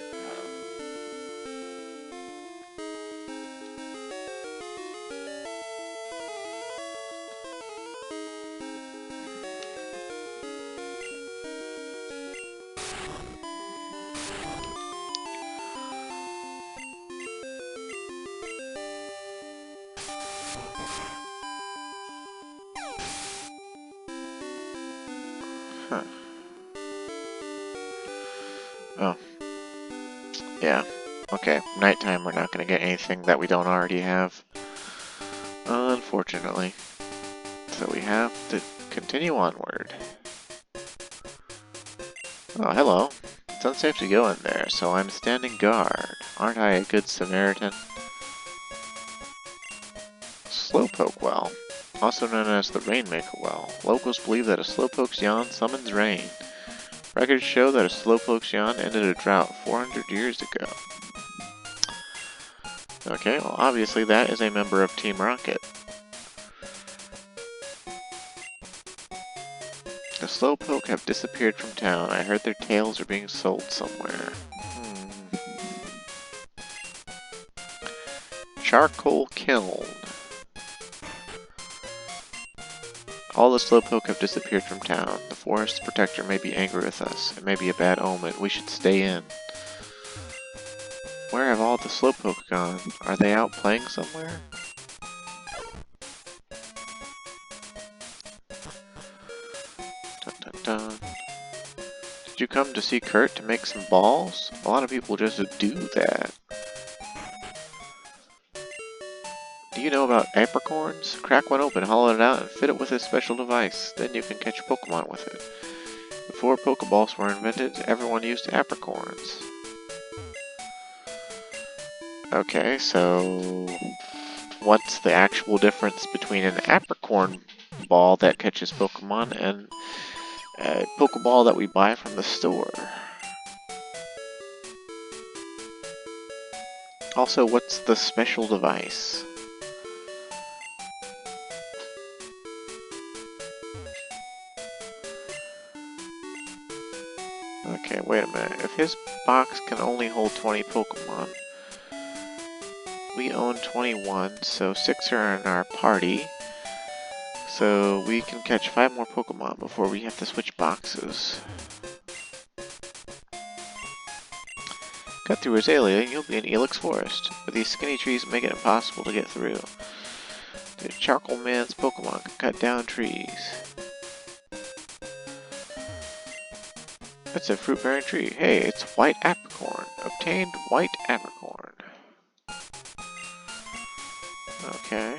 Huh. Oh. Yeah. Okay, nighttime we're not going to get anything that we don't already have. Unfortunately. So we have to continue onward. Oh, hello. It's unsafe to go in there, so I'm standing guard. Aren't I a good Samaritan? Slowpoke Well, also known as the Rainmaker Well. Locals believe that a Slowpoke's yawn summons rain. Records show that a Slowpoke's yawn ended a drought 400 years ago. Okay, well obviously that is a member of Team Rocket. The Slowpoke have disappeared from town. I heard their tails are being sold somewhere. Charcoal kiln. All the Slowpoke have disappeared from town. The forest protector may be angry with us. It may be a bad omen. We should stay in. Where have all the Slowpoke gone? Are they out playing somewhere? Dun dun dun. Did you come to see Kurt to make some balls? A lot of people just do that. Do you know about apricorns? Crack one open, hollow it out, and fit it with a special device. Then you can catch Pokemon with it. Before Pokeballs were invented, everyone used apricorns. Okay, so... what's the actual difference between an apricorn ball that catches Pokemon and a Pokeball that we buy from the store? Also, what's the special device? Okay, wait a minute. If his box can only hold 20 Pokemon, we own 21, so 6 are in our party. So we can catch 5 more Pokemon before we have to switch boxes. Cut through Azalea and you'll be in Elix Forest, but these skinny trees make it impossible to get through. The Charcoal Man's Pokemon can cut down trees. That's a fruit-bearing tree. Hey, it's white apricorn. Obtained white apricorn. Okay.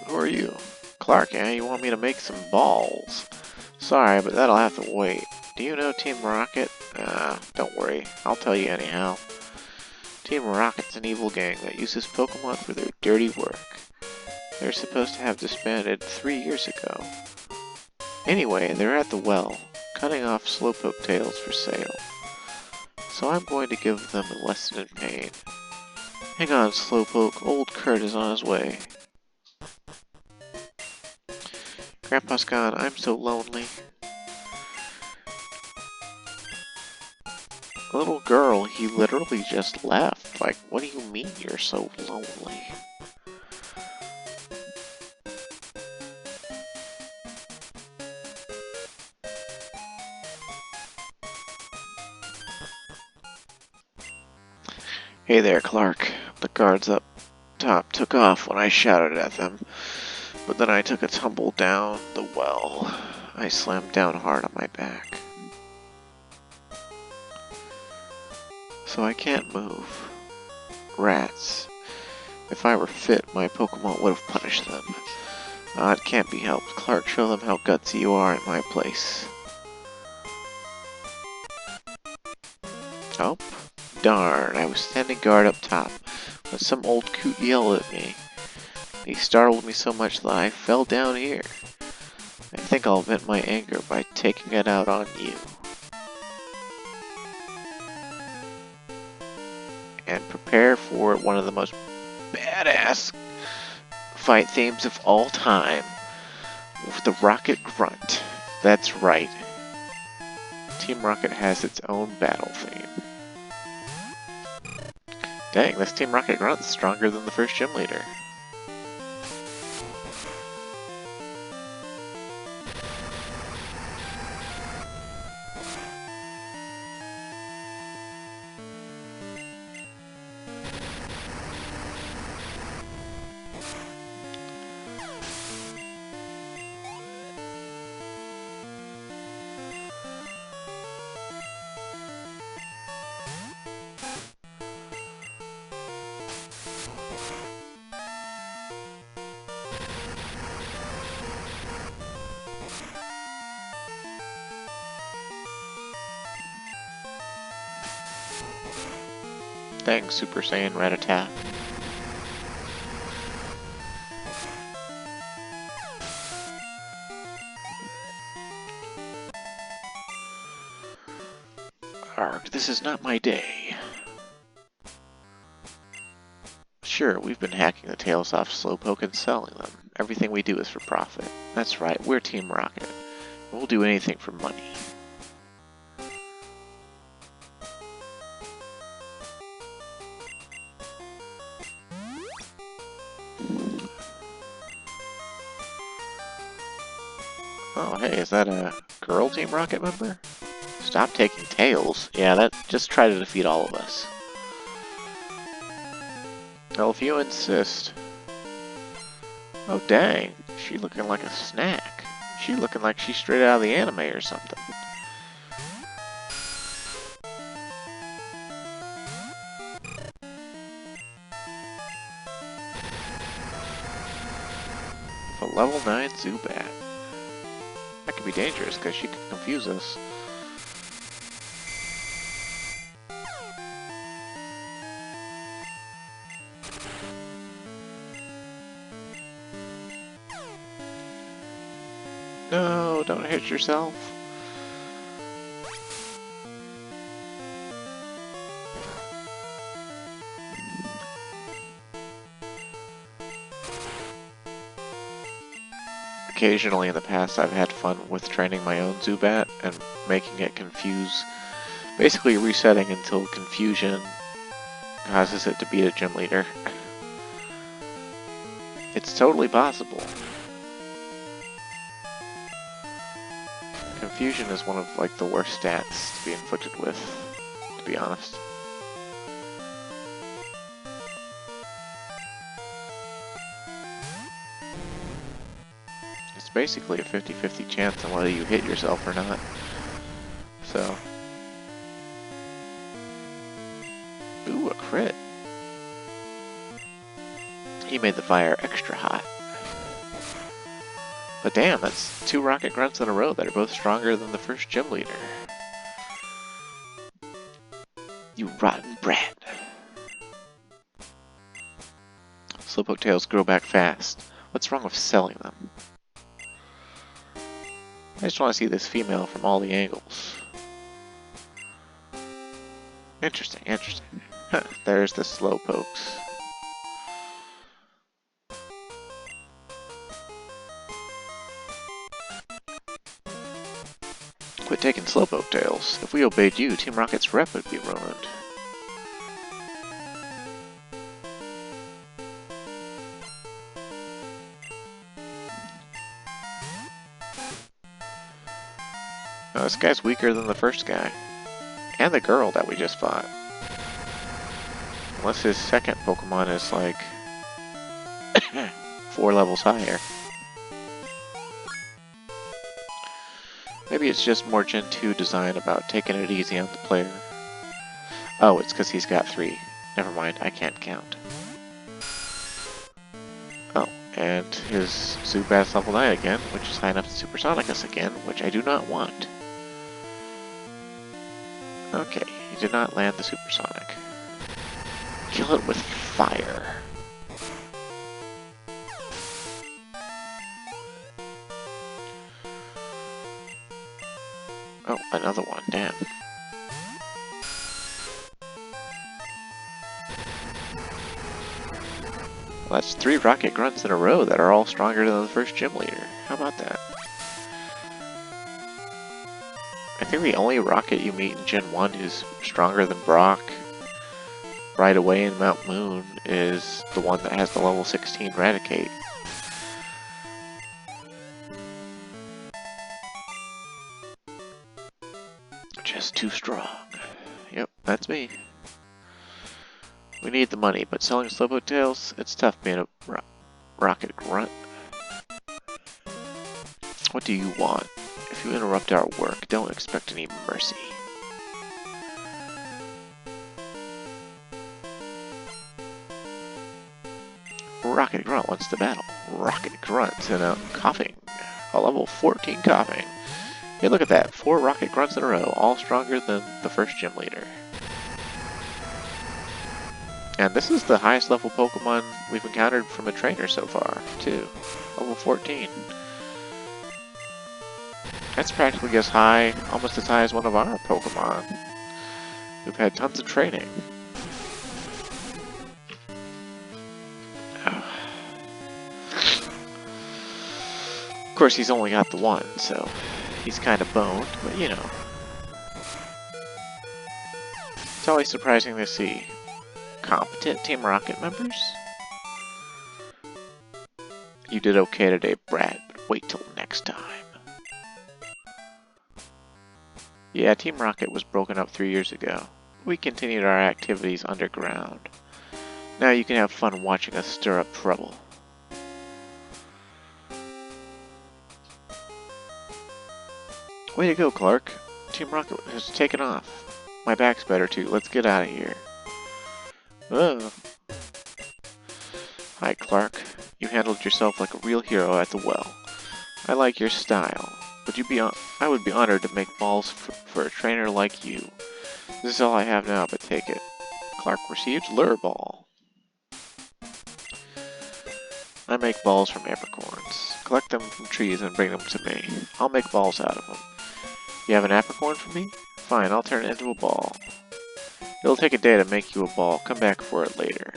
Who are you? Clark, eh? You want me to make some balls? Sorry, but that'll have to wait. Do you know Team Rocket? Don't worry. I'll tell you anyhow. Team Rocket's an evil gang that uses Pokemon for their dirty work. They're supposed to have disbanded 3 years ago. Anyway, they're at the well, cutting off Slowpoke tails for sale. So I'm going to give them a lesson in pain. Hang on, Slowpoke. Old Kurt is on his way. Grandpa's gone. I'm so lonely. Little girl, he literally just left. Like, what do you mean you're so lonely? Hey there, Clark. The guards up top took off when I shouted at them, but then I took a tumble down the well. I slammed down hard on my back. So I can't move. Rats. If I were fit, my Pokemon would have punished them. It can't be helped. Clark, show them how gutsy you are in my place. Oh, darn. I was standing guard up top when some old coot yelled at me. He startled me so much that I fell down here. I think I'll vent my anger by taking it out on you. And prepare for one of the most badass fight themes of all time. With the Rocket Grunt. That's right. Team Rocket has its own battle theme. Dang, this Team Rocket Grunt's stronger than the first gym leader. Dang, Super Saiyan Rattata. Arg, this is not my day. Sure, we've been hacking the tails off Slowpoke and selling them. Everything we do is for profit. That's right, we're Team Rocket. We'll do anything for money. Oh, hey, is that a girl Team Rocket member? Stop taking tails. Yeah, just try to defeat all of us. Well, if you insist. Oh, dang. She looking like a snack. She looking like she's straight out of the anime or something. A level 9 Zubat. That could be dangerous because she could confuse us. No, don't hit yourself. Occasionally in the past I've had fun with training my own Zubat and making it confuse, basically resetting until confusion causes it to beat a gym leader. It's totally possible. Confusion is one of like the worst stats to be inflicted with, to be honest. It's basically a 50-50 chance on whether you hit yourself or not. So. Ooh, a crit. He made the fire extra hot. But damn, that's 2 Rocket Grunts in a row that are both stronger than the first gym leader. You rotten brat. Slowpoke tails grow back fast. What's wrong with selling them? I just want to see this female from all the angles. Interesting, interesting. Huh, there's the Slowpokes. Quit taking Slowpoke tails. If we obeyed you, Team Rocket's rep would be ruined. Oh, this guy's weaker than the first guy. And the girl that we just fought. Unless his second Pokemon is like 4 levels higher. Maybe it's just more Gen 2 design about taking it easy on the player. Oh, it's because he's got 3. Never mind, I can't count. Oh, and his Zubat's level 9 again, which is high enough to Supersonic us again, which I do not want. Okay, he did not land the Supersonic. Kill it with fire. Oh, another one, damn. Well, that's 3 Rocket Grunts in a row that are all stronger than the first gym leader. How about that? I think the only Rocket you meet in Gen 1 who's stronger than Brock right away in Mount Moon is the one that has the level 16 Raticate. Just too strong. Yep, that's me. We need the money, but selling Slowpoke tails, it's tough being a Rocket Grunt. What do you want? If you interrupt our work, don't expect any mercy. Rocket Grunt wants to battle. Rocket Grunt and a Coughing. A level 14 Coughing. Hey, look at that. 4 Rocket Grunts in a row, all stronger than the first gym leader. And this is the highest level Pokemon we've encountered from a trainer so far, too. Level 14. That's practically as high, almost as high as one of our Pokemon. We've had tons of training. Of course, he's only got the one, so he's kind of boned, but you know. It's always surprising to see competent Team Rocket members. You did okay today, Brad, but wait till next time. Yeah, Team Rocket was broken up 3 years ago. We continued our activities underground. Now you can have fun watching us stir up trouble. Way to go, Clark. Team Rocket has taken off. My back's better too. Let's get out of here. Oh. Hi, Clark. You handled yourself like a real hero at the well. I like your style. I would be honored to make balls for a trainer like you. This is all I have now, but take it. Clark received Lure Ball. I make balls from apricorns. Collect them from trees and bring them to me. I'll make balls out of them. You have an apricorn for me? Fine, I'll turn it into a ball. It'll take a day to make you a ball. Come back for it later.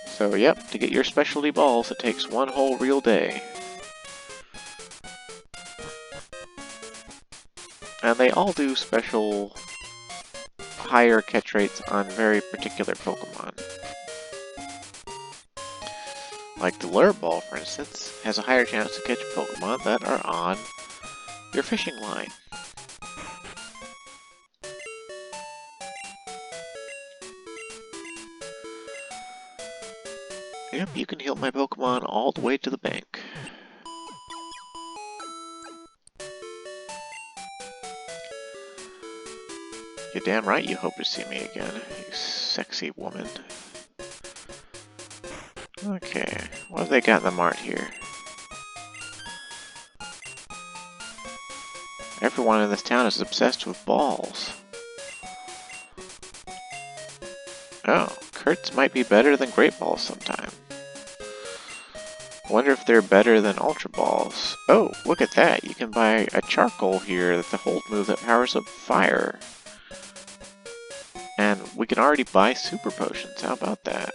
So, yep, to get your specialty balls, it takes one whole real day. And they all do special higher catch rates on very particular Pokemon. Like the Lure Ball, for instance, has a higher chance to catch Pokemon that are on your fishing line. Yep, you can heal my Pokemon all the way to the bank. You're damn right you hope to see me again, you sexy woman. Okay, what have they got in the mart here? Everyone in this town is obsessed with balls. Oh, Kurtz might be better than Great Balls sometime. Wonder if they're better than Ultra Balls. Oh, look at that! You can buy a charcoal here that's a hold move that powers up fire. And we can already buy super potions, how about that?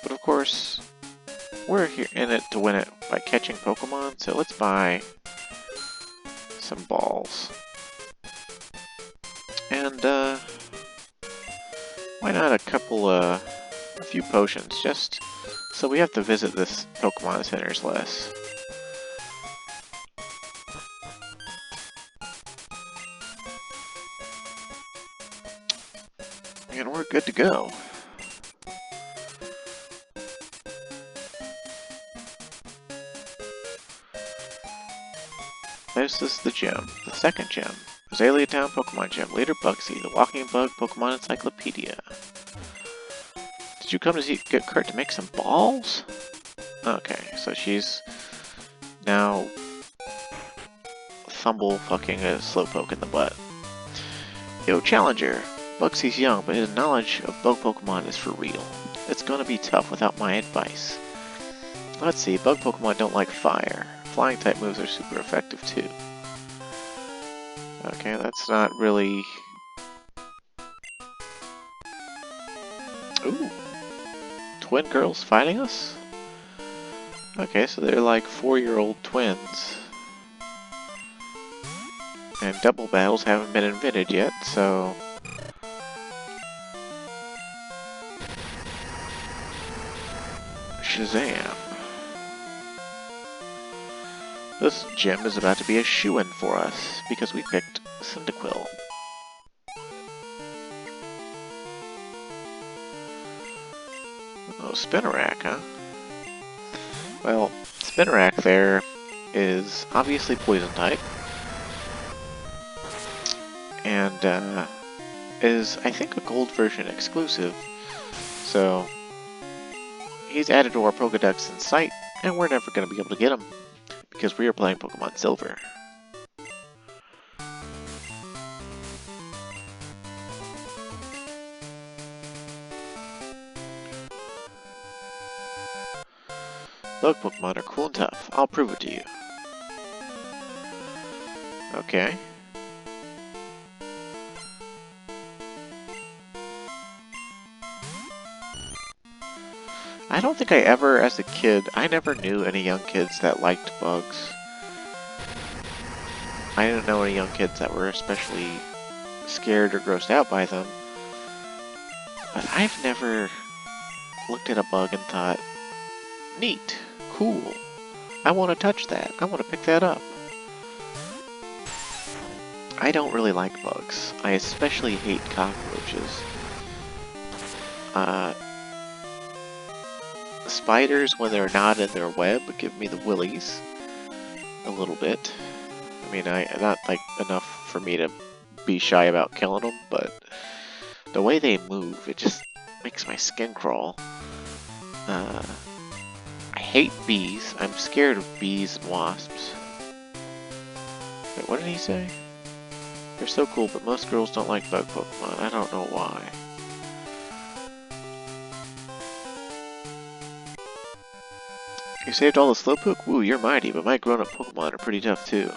But of course, we're here in it to win it by catching Pokemon, so let's buy some balls. And, why not a few potions, just so we have to visit this Pokemon centers less. And we're good to go. This is the gym, the second gym. Azalea Town Pokemon Gym, Leader Bugsy, the Walking Bug Pokemon Encyclopedia. Did you come to get Kurt to make some balls? Okay, so she's now fumble fucking a Slowpoke in the butt. Yo, Challenger! Bugsy's young, but his knowledge of bug Pokemon is for real. It's gonna be tough without my advice. Let's see, bug Pokemon don't like fire. Flying type moves are super effective too. Okay, that's not really... Ooh! Twin girls fighting us? Okay, so they're like 4-year-old twins. And double battles haven't been invented yet, so... Shazam! This gym is about to be a shoo-in for us, because we picked Cyndaquil. Oh, Spinarak, huh? Well, Spinarak there is obviously poison type. And is, I think, a gold version exclusive. So, he's added to our Pokedex in sight, and we're never going to be able to get him, because we are playing Pokemon Silver. Bug Pokemon are cool and tough. I'll prove it to you. Okay. I don't think I ever, as a kid, I never knew any young kids that liked bugs. I didn't know any young kids that were especially scared or grossed out by them. But I've never looked at a bug and thought, neat, cool, I want to touch that, I want to pick that up. I don't really like bugs. I especially hate cockroaches. Spiders, when they're not in their web, give me the willies a little bit. I mean, not like enough for me to be shy about killing them, but the way they move, it just makes my skin crawl. I hate bees. I'm scared of bees and wasps. Wait, what did he say? They're so cool, but most girls don't like bug Pokemon. I don't know why. You saved all the Slowpoke? Woo, you're mighty, but my grown-up Pokemon are pretty tough too.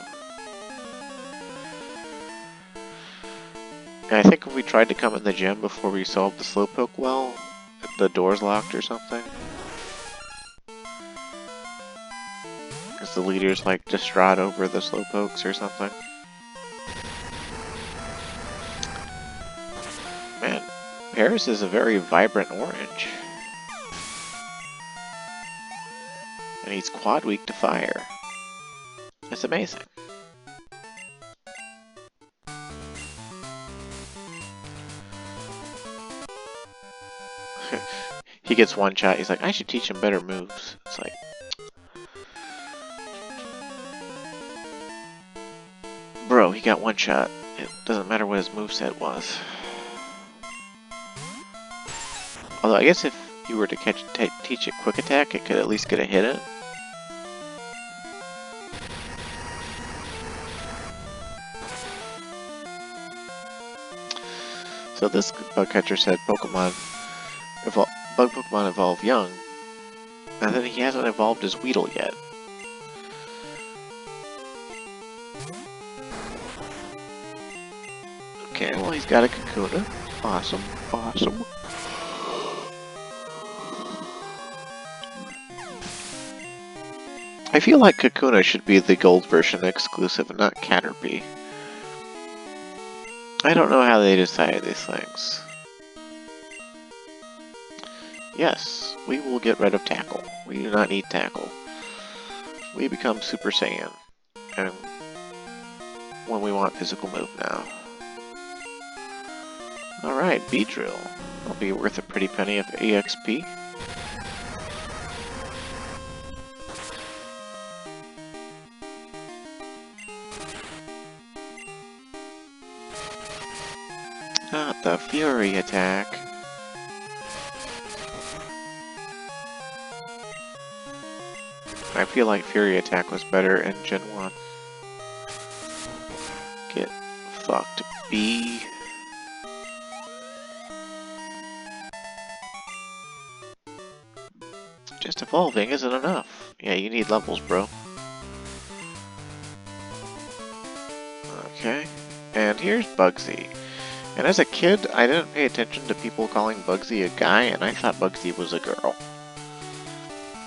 And I think if we tried to come in the gym before we solved the Slowpoke well, the door's locked or something. Because the leader's like distraught over the Slowpokes or something. Man, Paris is a very vibrant orange. And he's quad weak to fire. It's amazing. He gets one shot, he's like, I should teach him better moves. It's like... Bro, he got one shot. It doesn't matter what his moveset was. Although, I guess if you were to teach it Quick Attack, it could at least get a hit in. So this bug catcher said Bug Pokemon evolve young, and then he hasn't evolved his Weedle yet. Okay, well he's got a Kakuna. Awesome, awesome. I feel like Kakuna should be the gold version exclusive and not Caterpie. I don't know how they decided these things. Yes, we will get rid of Tackle. We do not need Tackle. We become Super Saiyan. And when we want physical move now. Alright, Beedrill. That'll be worth a pretty penny of EXP. Not the Fury attack. I feel like Fury attack was better in Gen 1. Get fucked, B. Just evolving isn't enough. Yeah, you need levels, bro. Okay. And here's Bugsy. And as a kid, I didn't pay attention to people calling Bugsy a guy, and I thought Bugsy was a girl.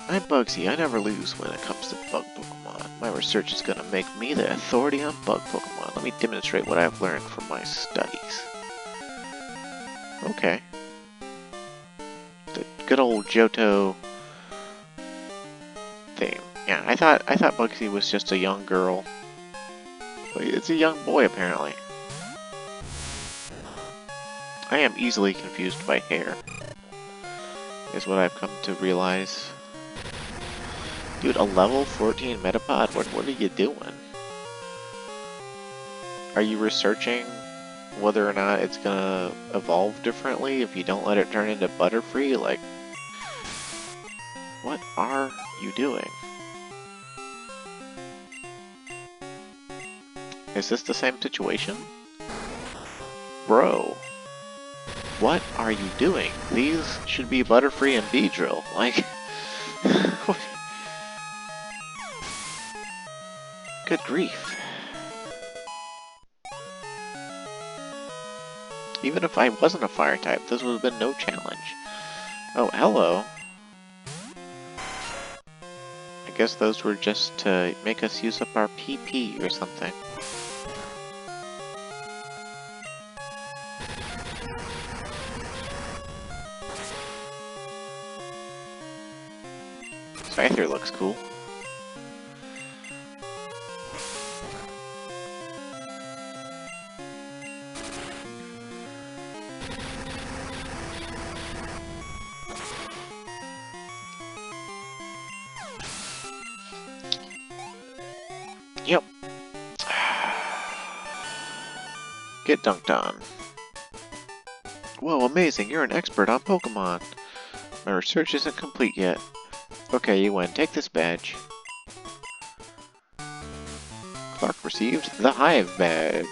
I'm Bugsy. I never lose when it comes to bug Pokemon. My research is gonna make me the authority on bug Pokemon. Let me demonstrate what I've learned from my studies. Okay. The good old Johto theme. Yeah, I thought Bugsy was just a young girl. But it's a young boy, apparently. I am easily confused by hair, is what I've come to realize. Dude, a level 14 Metapod? What are you doing? Are you researching whether or not it's gonna evolve differently if you don't let it turn into Butterfree? Like, what are you doing? Is this the same situation? Bro. What are you doing? These should be Butterfree and Beedrill. Like... Good grief. Even if I wasn't a fire type, this would have been no challenge. Oh, hello. I guess those were just to make us use up our PP or something. Scyther looks cool. Yep. Get dunked on. Whoa, amazing, you're an expert on Pokemon. My research isn't complete yet. Okay, you win. Take this badge. Clark received the Hive Badge.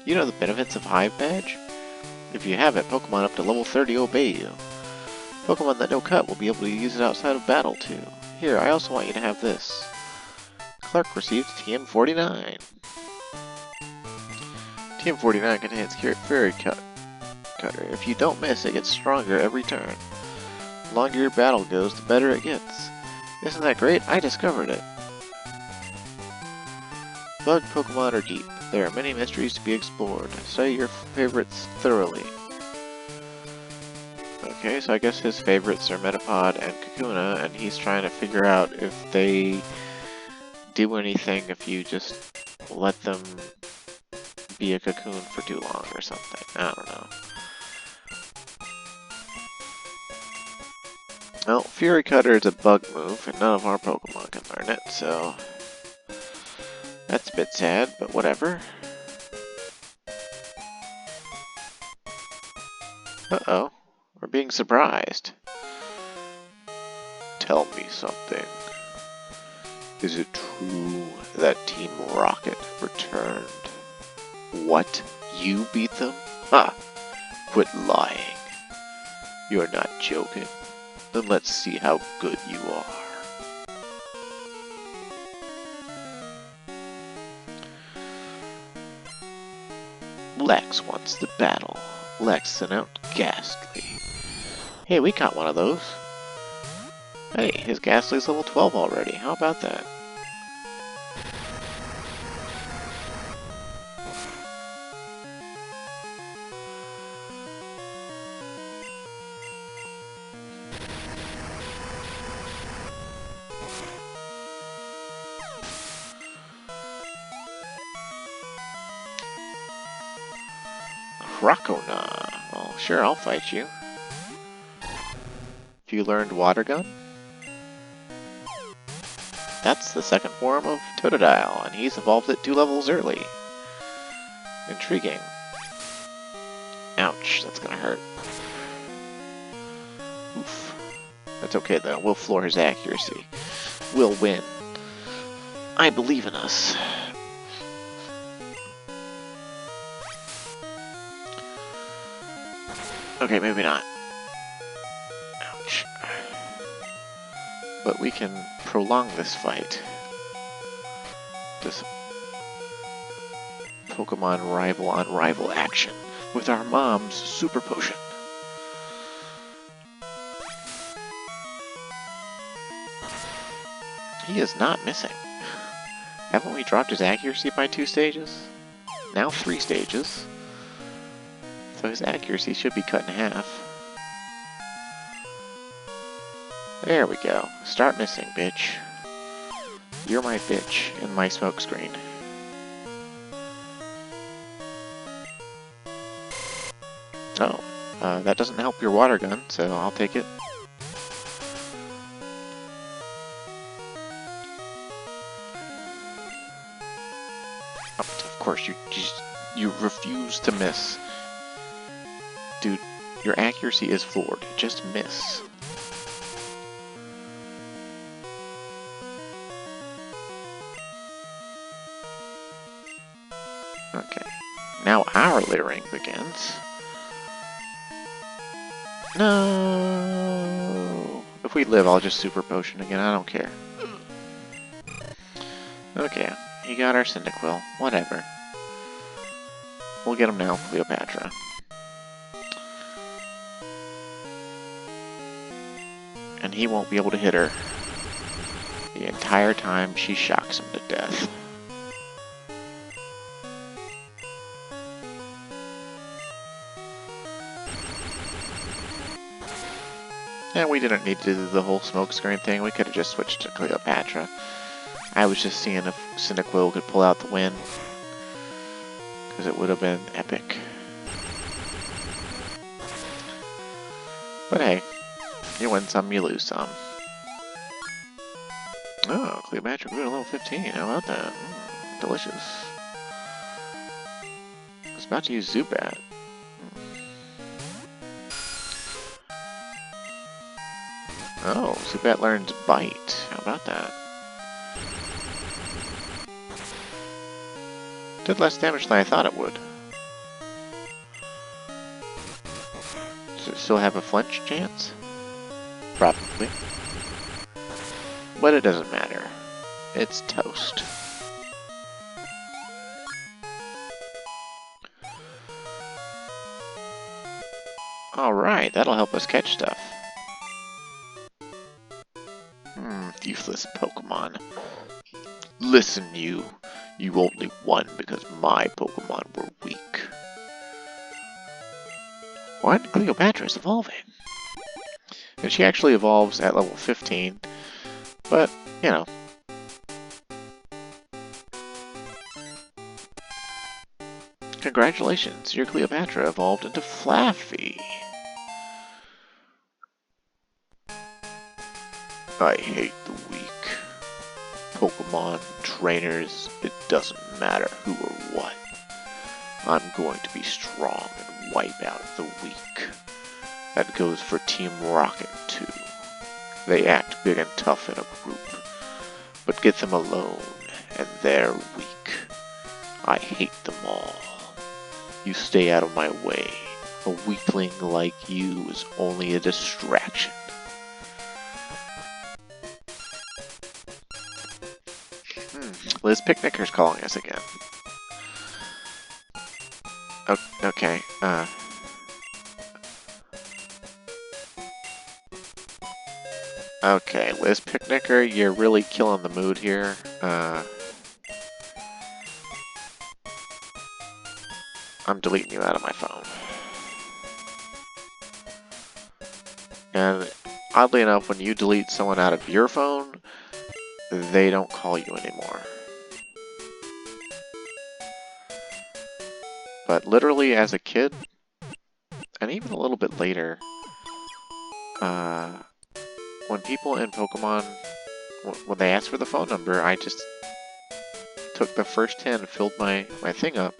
You know the benefits of Hive Badge? If you have it, Pokemon up to level 30 obey you. Pokemon that know Cut will be able to use it outside of battle too. Here, I also want you to have this. Clark received TM49. TM49 contains Fairy Cutter. If you don't miss, it gets stronger every turn. The longer your battle goes, the better it gets. Isn't that great? I discovered it. Bug Pokemon are deep. There are many mysteries to be explored. Study your favorites thoroughly. Okay, so I guess his favorites are Metapod and Kakuna, and he's trying to figure out if they do anything if you just let them be a cocoon for too long or something. I don't know. Well, Fury Cutter is a bug move, and none of our Pokemon can learn it, so that's a bit sad, but whatever. Uh-oh, we're being surprised. Tell me something. Is it true that Team Rocket returned? What? You beat them? Ha! Quit lying. You're not joking. Then let's see how good you are. Lex wants the battle. Lex sent out Ghastly. Hey, we got one of those. Hey, his Ghastly's level 12 already. How about that? Crocona. Well, sure, I'll fight you. If you learned Water Gun? That's the second form of Totodile, and he's evolved it 2 levels early. Intriguing. Ouch, that's gonna hurt. Oof. That's okay though, we'll floor his accuracy. We'll win. I believe in us. Okay, maybe not. Ouch. But we can prolong this fight. This Pokemon rival on rival action with our mom's super potion. He is not missing. Haven't we dropped his accuracy by 2 stages? Now 3 stages. So his accuracy should be cut in half. There we go. Start missing, bitch. You're my bitch in my smokescreen. Oh, that doesn't help your water gun, so I'll take it. Of course, you refuse to miss. Dude, your accuracy is floored. Just miss. Okay. Now our littering begins. No! If we live, I'll just super potion again. I don't care. Okay. He got our Cyndaquil. Whatever. We'll get him now, Cleopatra. And he won't be able to hit her the entire time she shocks him to death. And we didn't need to do the whole smokescreen thing. We could have just switched to Cleopatra. I was just seeing if Cyndaquil could pull out the win, because it would have been epic. But hey, you win some, you lose some. Oh, Cleopatra grew to level 15. How about that? Delicious. I was about to use Zubat. Oh, Zubat learns Bite. How about that? Did less damage than I thought it would. Does it still have a flinch chance? Probably. But it doesn't matter. It's toast. Alright, that'll help us catch stuff. Useless Pokemon. Listen, you. You only won because my Pokemon were weak. What? Cleopatra's evolving. And she actually evolves at level 15. But, you know. Congratulations, your Cleopatra evolved into Flaffy. I hate the weak. Pokemon, trainers, it doesn't matter who or what. I'm going to be strong and wipe out the weak. That goes for Team Rocket too. They act big and tough in a group, but get them alone and they're weak. I hate them all. You stay out of my way. A weakling like you is only a distraction. Liz Picnicker's calling us again. Okay, okay, Liz Picnicker, you're really killing the mood here. I'm deleting you out of my phone. And oddly enough, when you delete someone out of your phone, they don't call you anymore. but literally as a kid, and even a little bit later, when people in Pokemon, when they asked for the phone number, I just took the first 10, filled my thing up,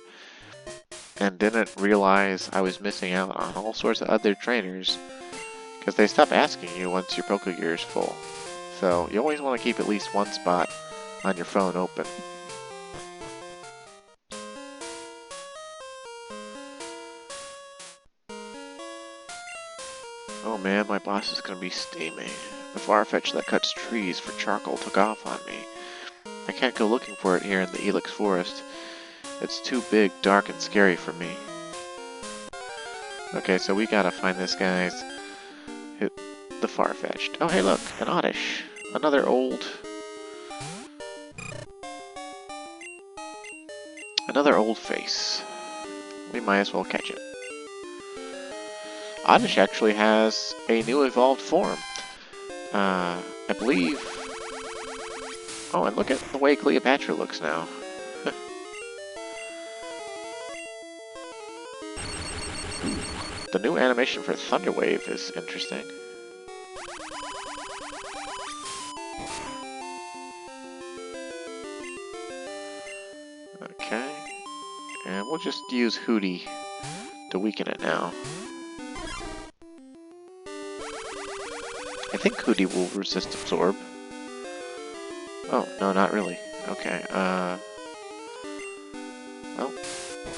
and didn't realize I was missing out on all sorts of other trainers, because they stop asking you once your Pokegear is full. So you always want to keep at least one spot on your phone open. Oh man, my boss is gonna be steaming. The Farfetch that cuts trees for charcoal took off on me. I can't go looking for it here in the Elix Forest. It's too big, dark, and scary for me. Okay, so we gotta find this guy's... the Farfetch'd. Oh hey look, an Oddish. Another old face. We might as well catch it. Oddish actually has a new evolved form. I believe... Oh, and look at the way Cleopatra looks now. The new animation for Thunder Wave is interesting. Okay. And we'll just use Hootie to weaken it now. I think Hootie will resist Absorb. Oh, no, not really. Okay, well,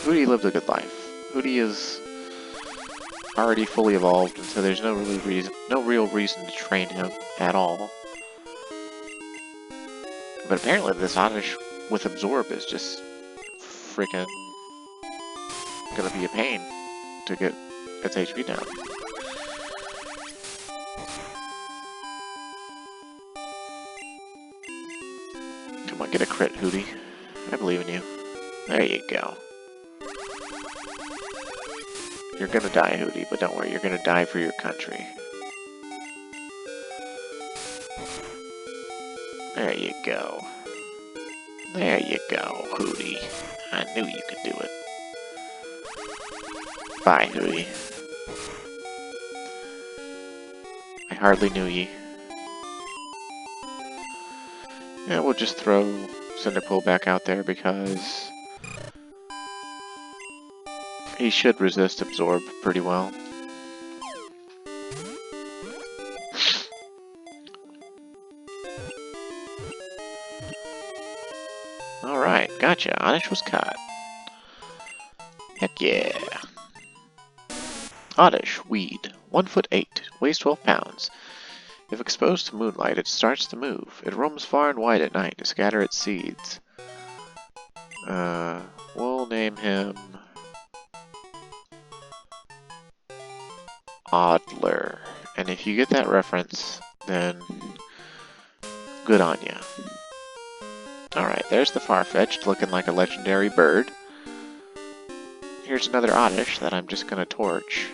Hootie lived a good life. Hootie is already fully evolved, and so there's no real reason to train him at all. But apparently this Oddish with Absorb is just freaking gonna be a pain to get its HP down. Come on, get a crit, Hootie. I believe in you. There you go. You're gonna die, Hootie, but don't worry, you're gonna die for your country. There you go. There you go, Hootie. I knew you could do it. Bye, Hootie. I hardly knew ye. Yeah, we'll just throw Cyndaquil back out there because he should resist Absorb pretty well. Alright, gotcha. Oddish was caught. Heck yeah. Oddish, weed. 1'8", weighs 12 pounds. If exposed to moonlight, it starts to move. It roams far and wide at night to scatter its seeds. We'll name him... Oddler. And if you get that reference, then good on ya. Alright, there's the Farfetch'd looking like a legendary bird. Here's another Oddish that I'm just gonna torch.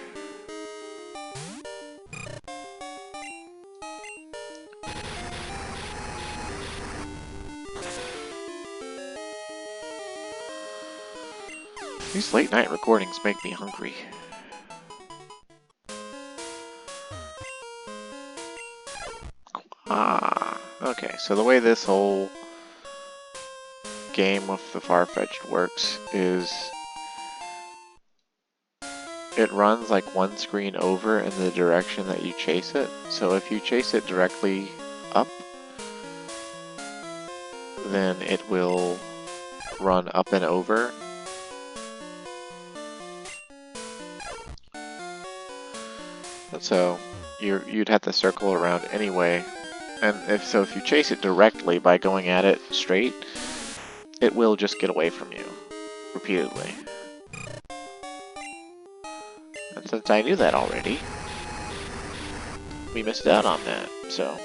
These late night recordings make me hungry. Ah, okay, so the way this whole game with the Farfetch'd works is it runs like one screen over in the direction that you chase it. So if you chase it directly up, then it will run up and over. And so you'd have to circle around anyway. And if you chase it directly by going at it straight, it will just get away from you repeatedly. And since I knew that already, we missed out on that, so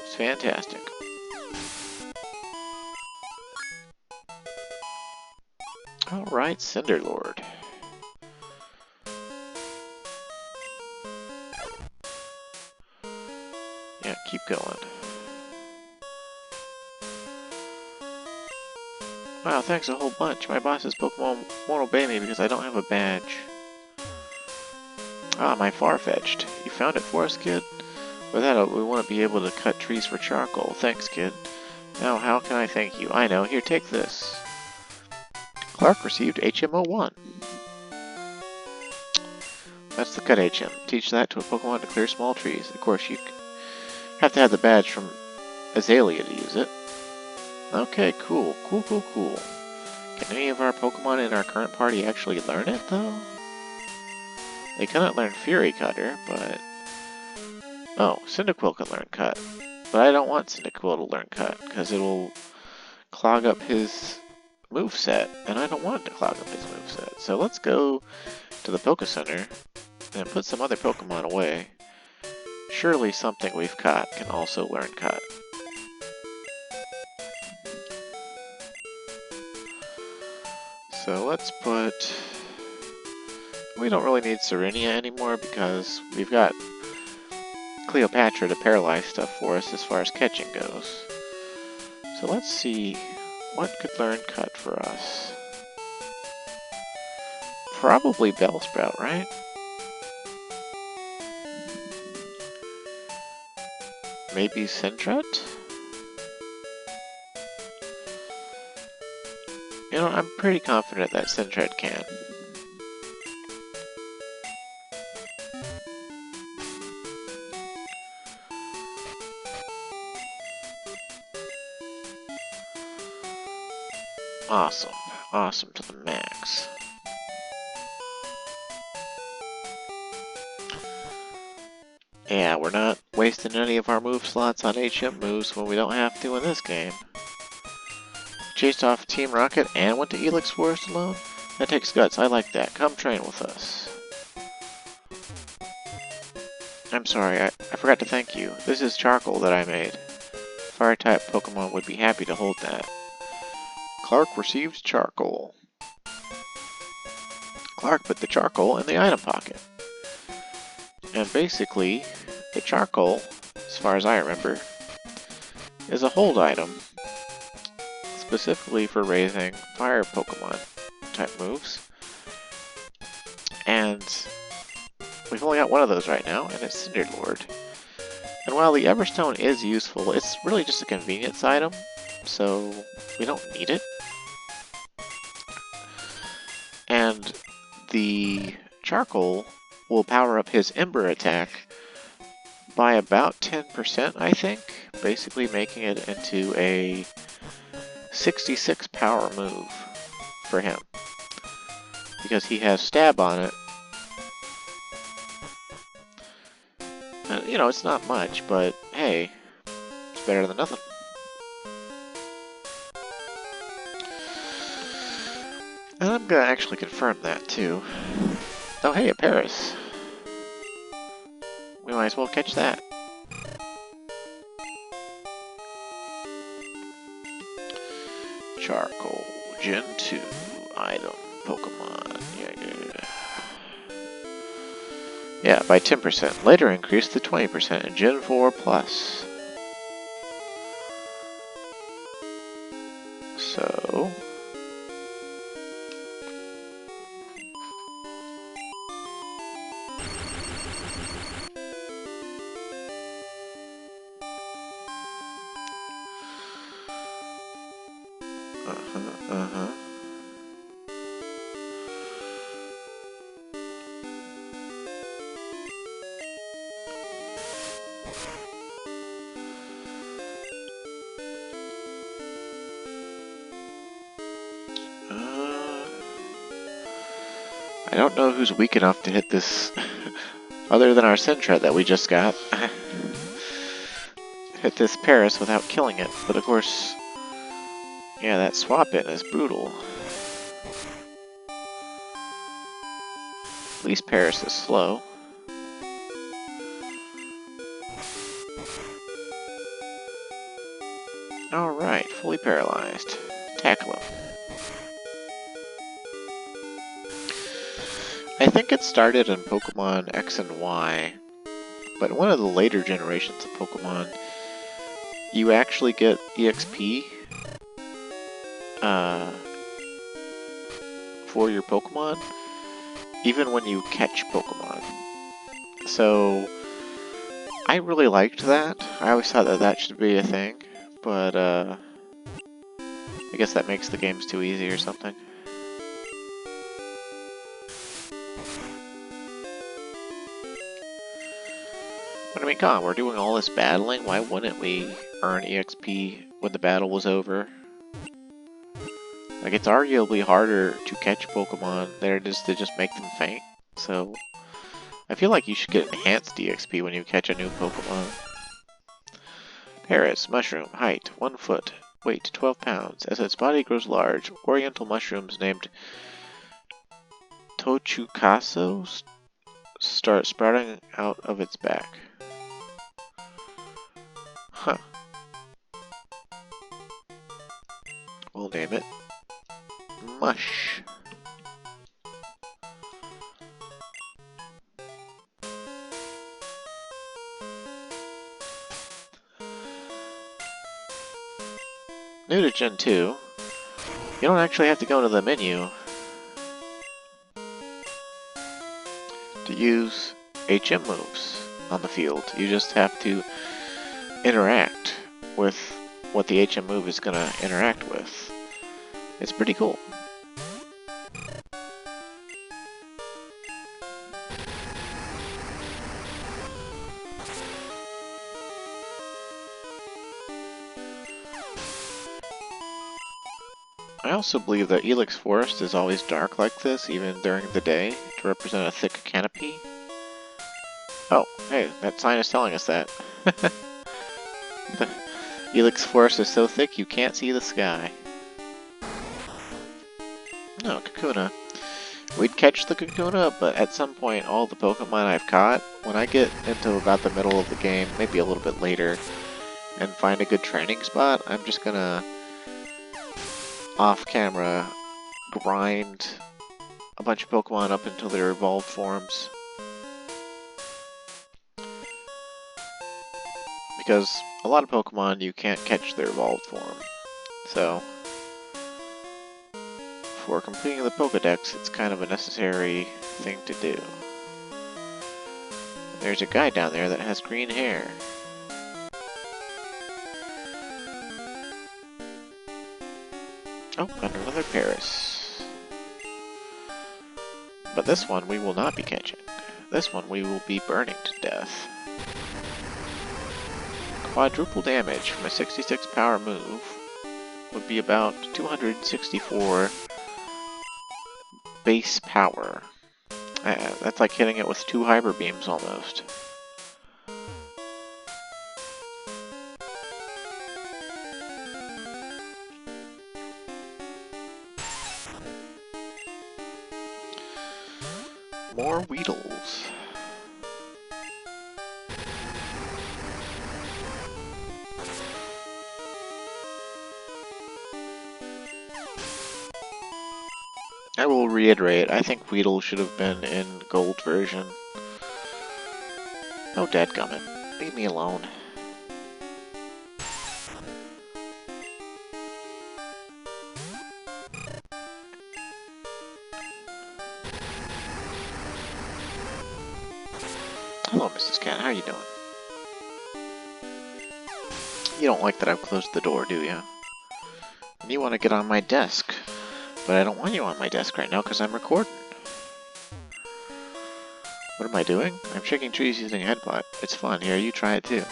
it's fantastic. Alright, Cinderlord. Yeah, keep going. Wow, thanks a whole bunch. My boss's Pokemon won't obey me because I don't have a badge. Ah, my Farfetch'd. You found it for us, kid? Without it, we wouldn't be able to cut trees for charcoal. Thanks, kid. Now, how can I thank you? I know. Here, take this. Clark received HM01. That's the cut HM. Teach that to a Pokemon to clear small trees. Of course, you have to have the badge from Azalea to use it. Okay, cool. Cool. Can any of our Pokemon in our current party actually learn it, though? They cannot learn Fury Cutter, but... Oh, Cyndaquil can learn Cut. But I don't want Cyndaquil to learn Cut, because it'll clog up his moveset, and I don't want it to clog up his moveset. So let's go to the Poké Center and put some other Pokemon away. Surely something we've caught can also learn Cut. So let's put... We don't really need Serenia anymore because we've got Cleopatra to paralyze stuff for us as far as catching goes. So let's see what could learn Cut for us. Probably Bellsprout, right? Maybe Sentret? You know, I'm pretty confident that Sentret can. Awesome. Awesome to the max. Yeah, we're not wasting any of our move slots on HM moves when we don't have to in this game. Chased off Team Rocket and went to Elix Forest alone? That takes guts, I like that. Come train with us. I'm sorry, I forgot to thank you. This is charcoal that I made. Fire-type Pokemon would be happy to hold that. Clark received charcoal. Clark put the charcoal in the item pocket. And basically, the charcoal, as far as I remember, is a hold item. Specifically for raising fire Pokemon type moves. And we've only got one of those right now, and it's Cinderlord. And while the Everstone is useful, it's really just a convenience item, so we don't need it. And the charcoal will power up his Ember attack by about 10%, I think, basically making it into a 66 power move for him. Because he has Stab on it. And, you know, it's not much, but hey, it's better than nothing. And I'm gonna actually confirm that too. Oh hey, a Paris. We might as well catch that. Charcoal, Gen 2, item, Pokemon, yeah, by 10%. Later increased to 20% in Gen 4 Plus. So... I don't know who's weak enough to hit this other than our Sentret that we just got. Hit this Paris without killing it, but of course, yeah, that swap-in is brutal. At least Paris is slow. Alright, fully paralyzed. Tackle him. I think it started in Pokemon X and Y, but in one of the later generations of Pokemon, you actually get EXP for your Pokemon, even when you catch Pokemon. So I really liked that. I always thought that that should be a thing, but I guess that makes the games too easy or something. But I mean, come on, we're doing all this battling. Why wouldn't we earn EXP when the battle was over? Like, it's arguably harder to catch Pokemon than it is to just make them faint. So, I feel like you should get enhanced EXP when you catch a new Pokemon. Paris, mushroom, height, 1 foot, weight, 12 pounds. As its body grows large, oriental mushrooms named Tochukaso start sprouting out of its back. Huh. We'll name it Mush. New to Gen 2, you don't actually have to go into the menu to use HM moves on the field. You just have to interact with what the HM move is going to interact with. It's pretty cool. I also believe that Elix Forest is always dark like this, even during the day, to represent a thick canopy. Oh, hey, that sign is telling us that. The Elix Forest is so thick you can't see the sky. No, Kakuna. We'd catch the Kakuna, but at some point all the Pokemon I've caught, when I get into about the middle of the game, maybe a little bit later, and find a good training spot, I'm just gonna off-camera grind a bunch of Pokemon up until their evolved forms. Because a lot of Pokemon you can't catch their evolved form. So, for completing the Pokedex, it's kind of a necessary thing to do. There's a guy down there that has green hair. Oh, got another Paris. But this one we will not be catching. This one we will be burning to death. Quadruple damage from a 66 power move would be about 264 base power. That's like hitting it with 2 Hyper Beams almost. More Weedles. I will reiterate, I think Weedle should have been in gold version. Oh, dadgummit. Leave me alone. Hello, Mrs. Cat. How are you doing? You don't like that I've closed the door, do you? And you want to get on my desk. But I don't want you on my desk right now because I'm recording. What am I doing? I'm shaking trees using a headbutt. It's fun. Here, you try it too.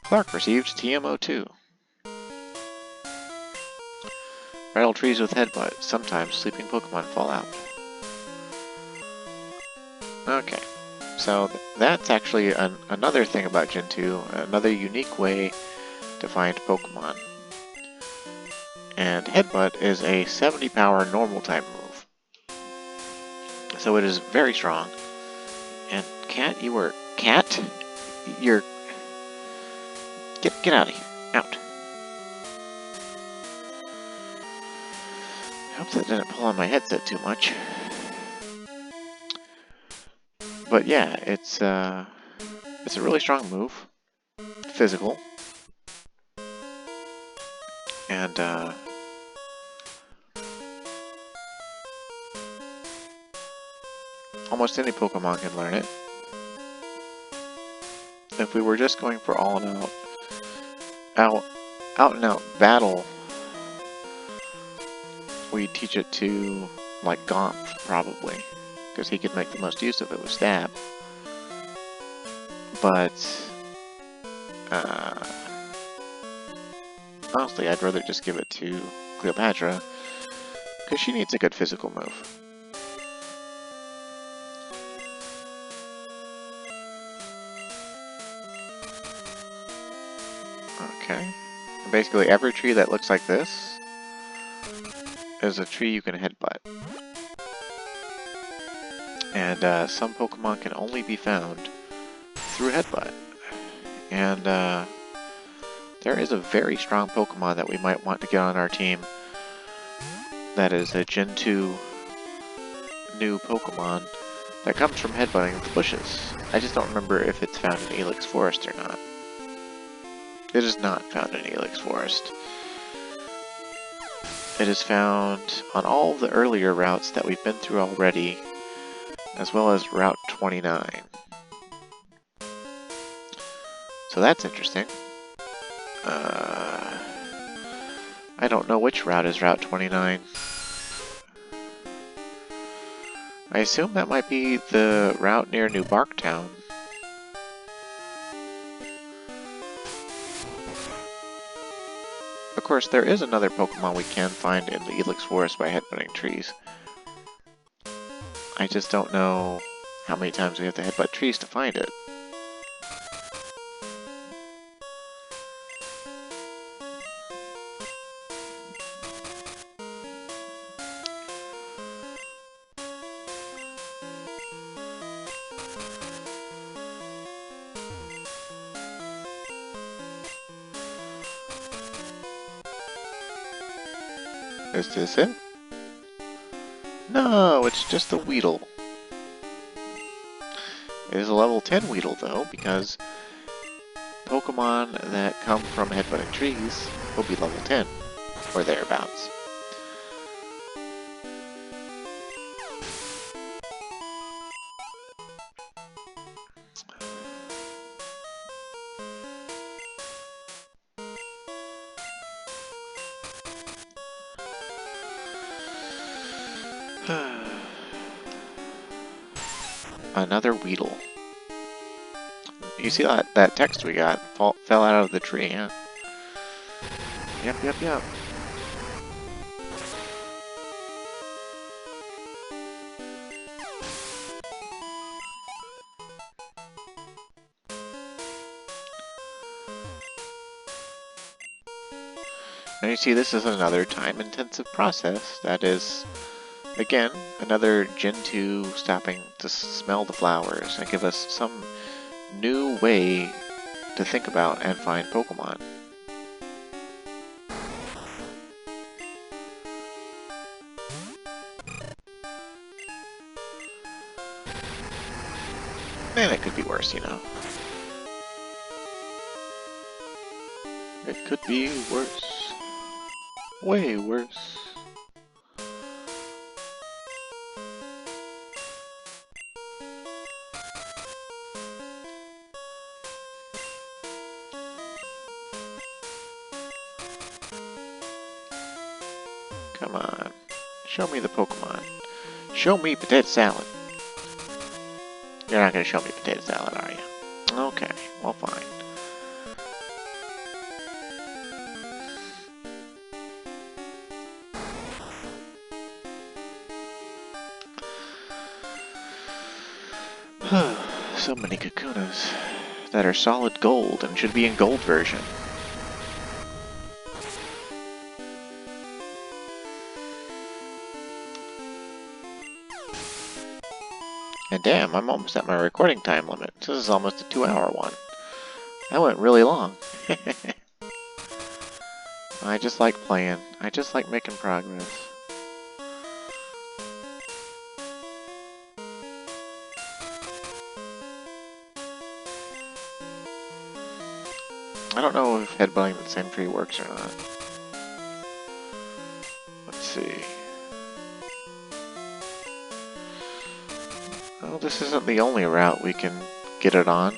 Clark received TMO2. Rattle trees with headbutt. Sometimes sleeping Pokemon fall out. Okay. So that's actually another thing about Gen 2. Another unique way to find Pokemon. And Headbutt is a 70 power normal type move. So it is very strong. And Cat, you were... Cat? You're... Get out of here. Out. I hope that didn't pull on my headset too much. But yeah, it's a really strong move. Physical. And Almost any Pokemon can learn it. If we were just going for all and out and out battle, we teach it to, like, Gomph, probably, because he could make the most use of it with Stab. But, honestly, I'd rather just give it to Cleopatra, because she needs a good physical move. Okay. Basically, every tree that looks like this is a tree you can headbutt. And some Pokemon can only be found through headbutt. And there is a very strong Pokemon that we might want to get on our team. That is a Gen 2 new Pokemon that comes from headbutting the bushes. I just don't remember if it's found in Elix Forest or not. It is not found in Elix Forest. It is found on all of the earlier routes that we've been through already, as well as Route 29. So that's interesting. I don't know which route is Route 29. I assume that might be the route near New Barktown. Of course, there is another Pokemon we can find in the Elix Forest by headbutting trees. I just don't know how many times we have to headbutt trees to find it. Is this it? No, it's just a Weedle. It is a level 10 Weedle, though, because Pokemon that come from headbutting trees will be level 10, or thereabouts. Another Weedle. You see that text we got fell out of the tree, huh? Yep. And you see this is another time-intensive process. That is, again, another Gen 2 stopping to smell the flowers and give us some new way to think about and find Pokemon. And it could be worse, you know. It could be worse. Way worse. Come on. Show me the Pokemon. Show me potato salad. You're not going to show me potato salad, are you? Okay, well, fine. So many Kakunas that are solid gold and should be in gold version. And damn, I'm almost at my recording time limit. This is almost a 2-hour one. That went really long. I just like playing. I just like making progress. I don't know if headbutting the same tree works or not. Let's see. Well, this isn't the only route we can get it on.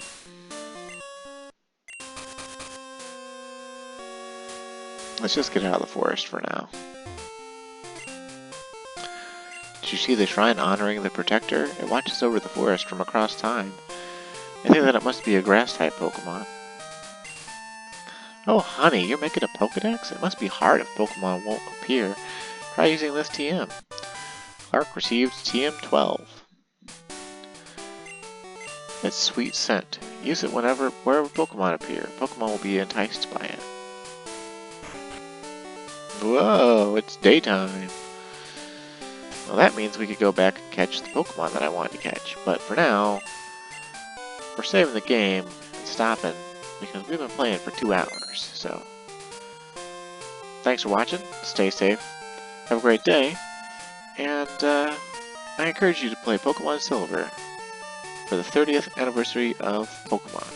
Let's just get out of the forest for now. Did you see the shrine honoring the protector? It watches over the forest from across time. I think that it must be a grass-type Pokemon. Oh, honey, you're making a Pokedex? It must be hard if Pokemon won't appear. Try using this TM. Clark received TM 12. It's sweet scent. Use it wherever Pokemon appear. Pokemon will be enticed by it. Whoa, it's daytime. Well, that means we could go back and catch the Pokemon that I wanted to catch. But for now, we're saving the game and stopping because we've been playing for 2 hours. So, thanks for watching. Stay safe. Have a great day. And I encourage you to play Pokemon Silver for the 30th anniversary of Pokemon.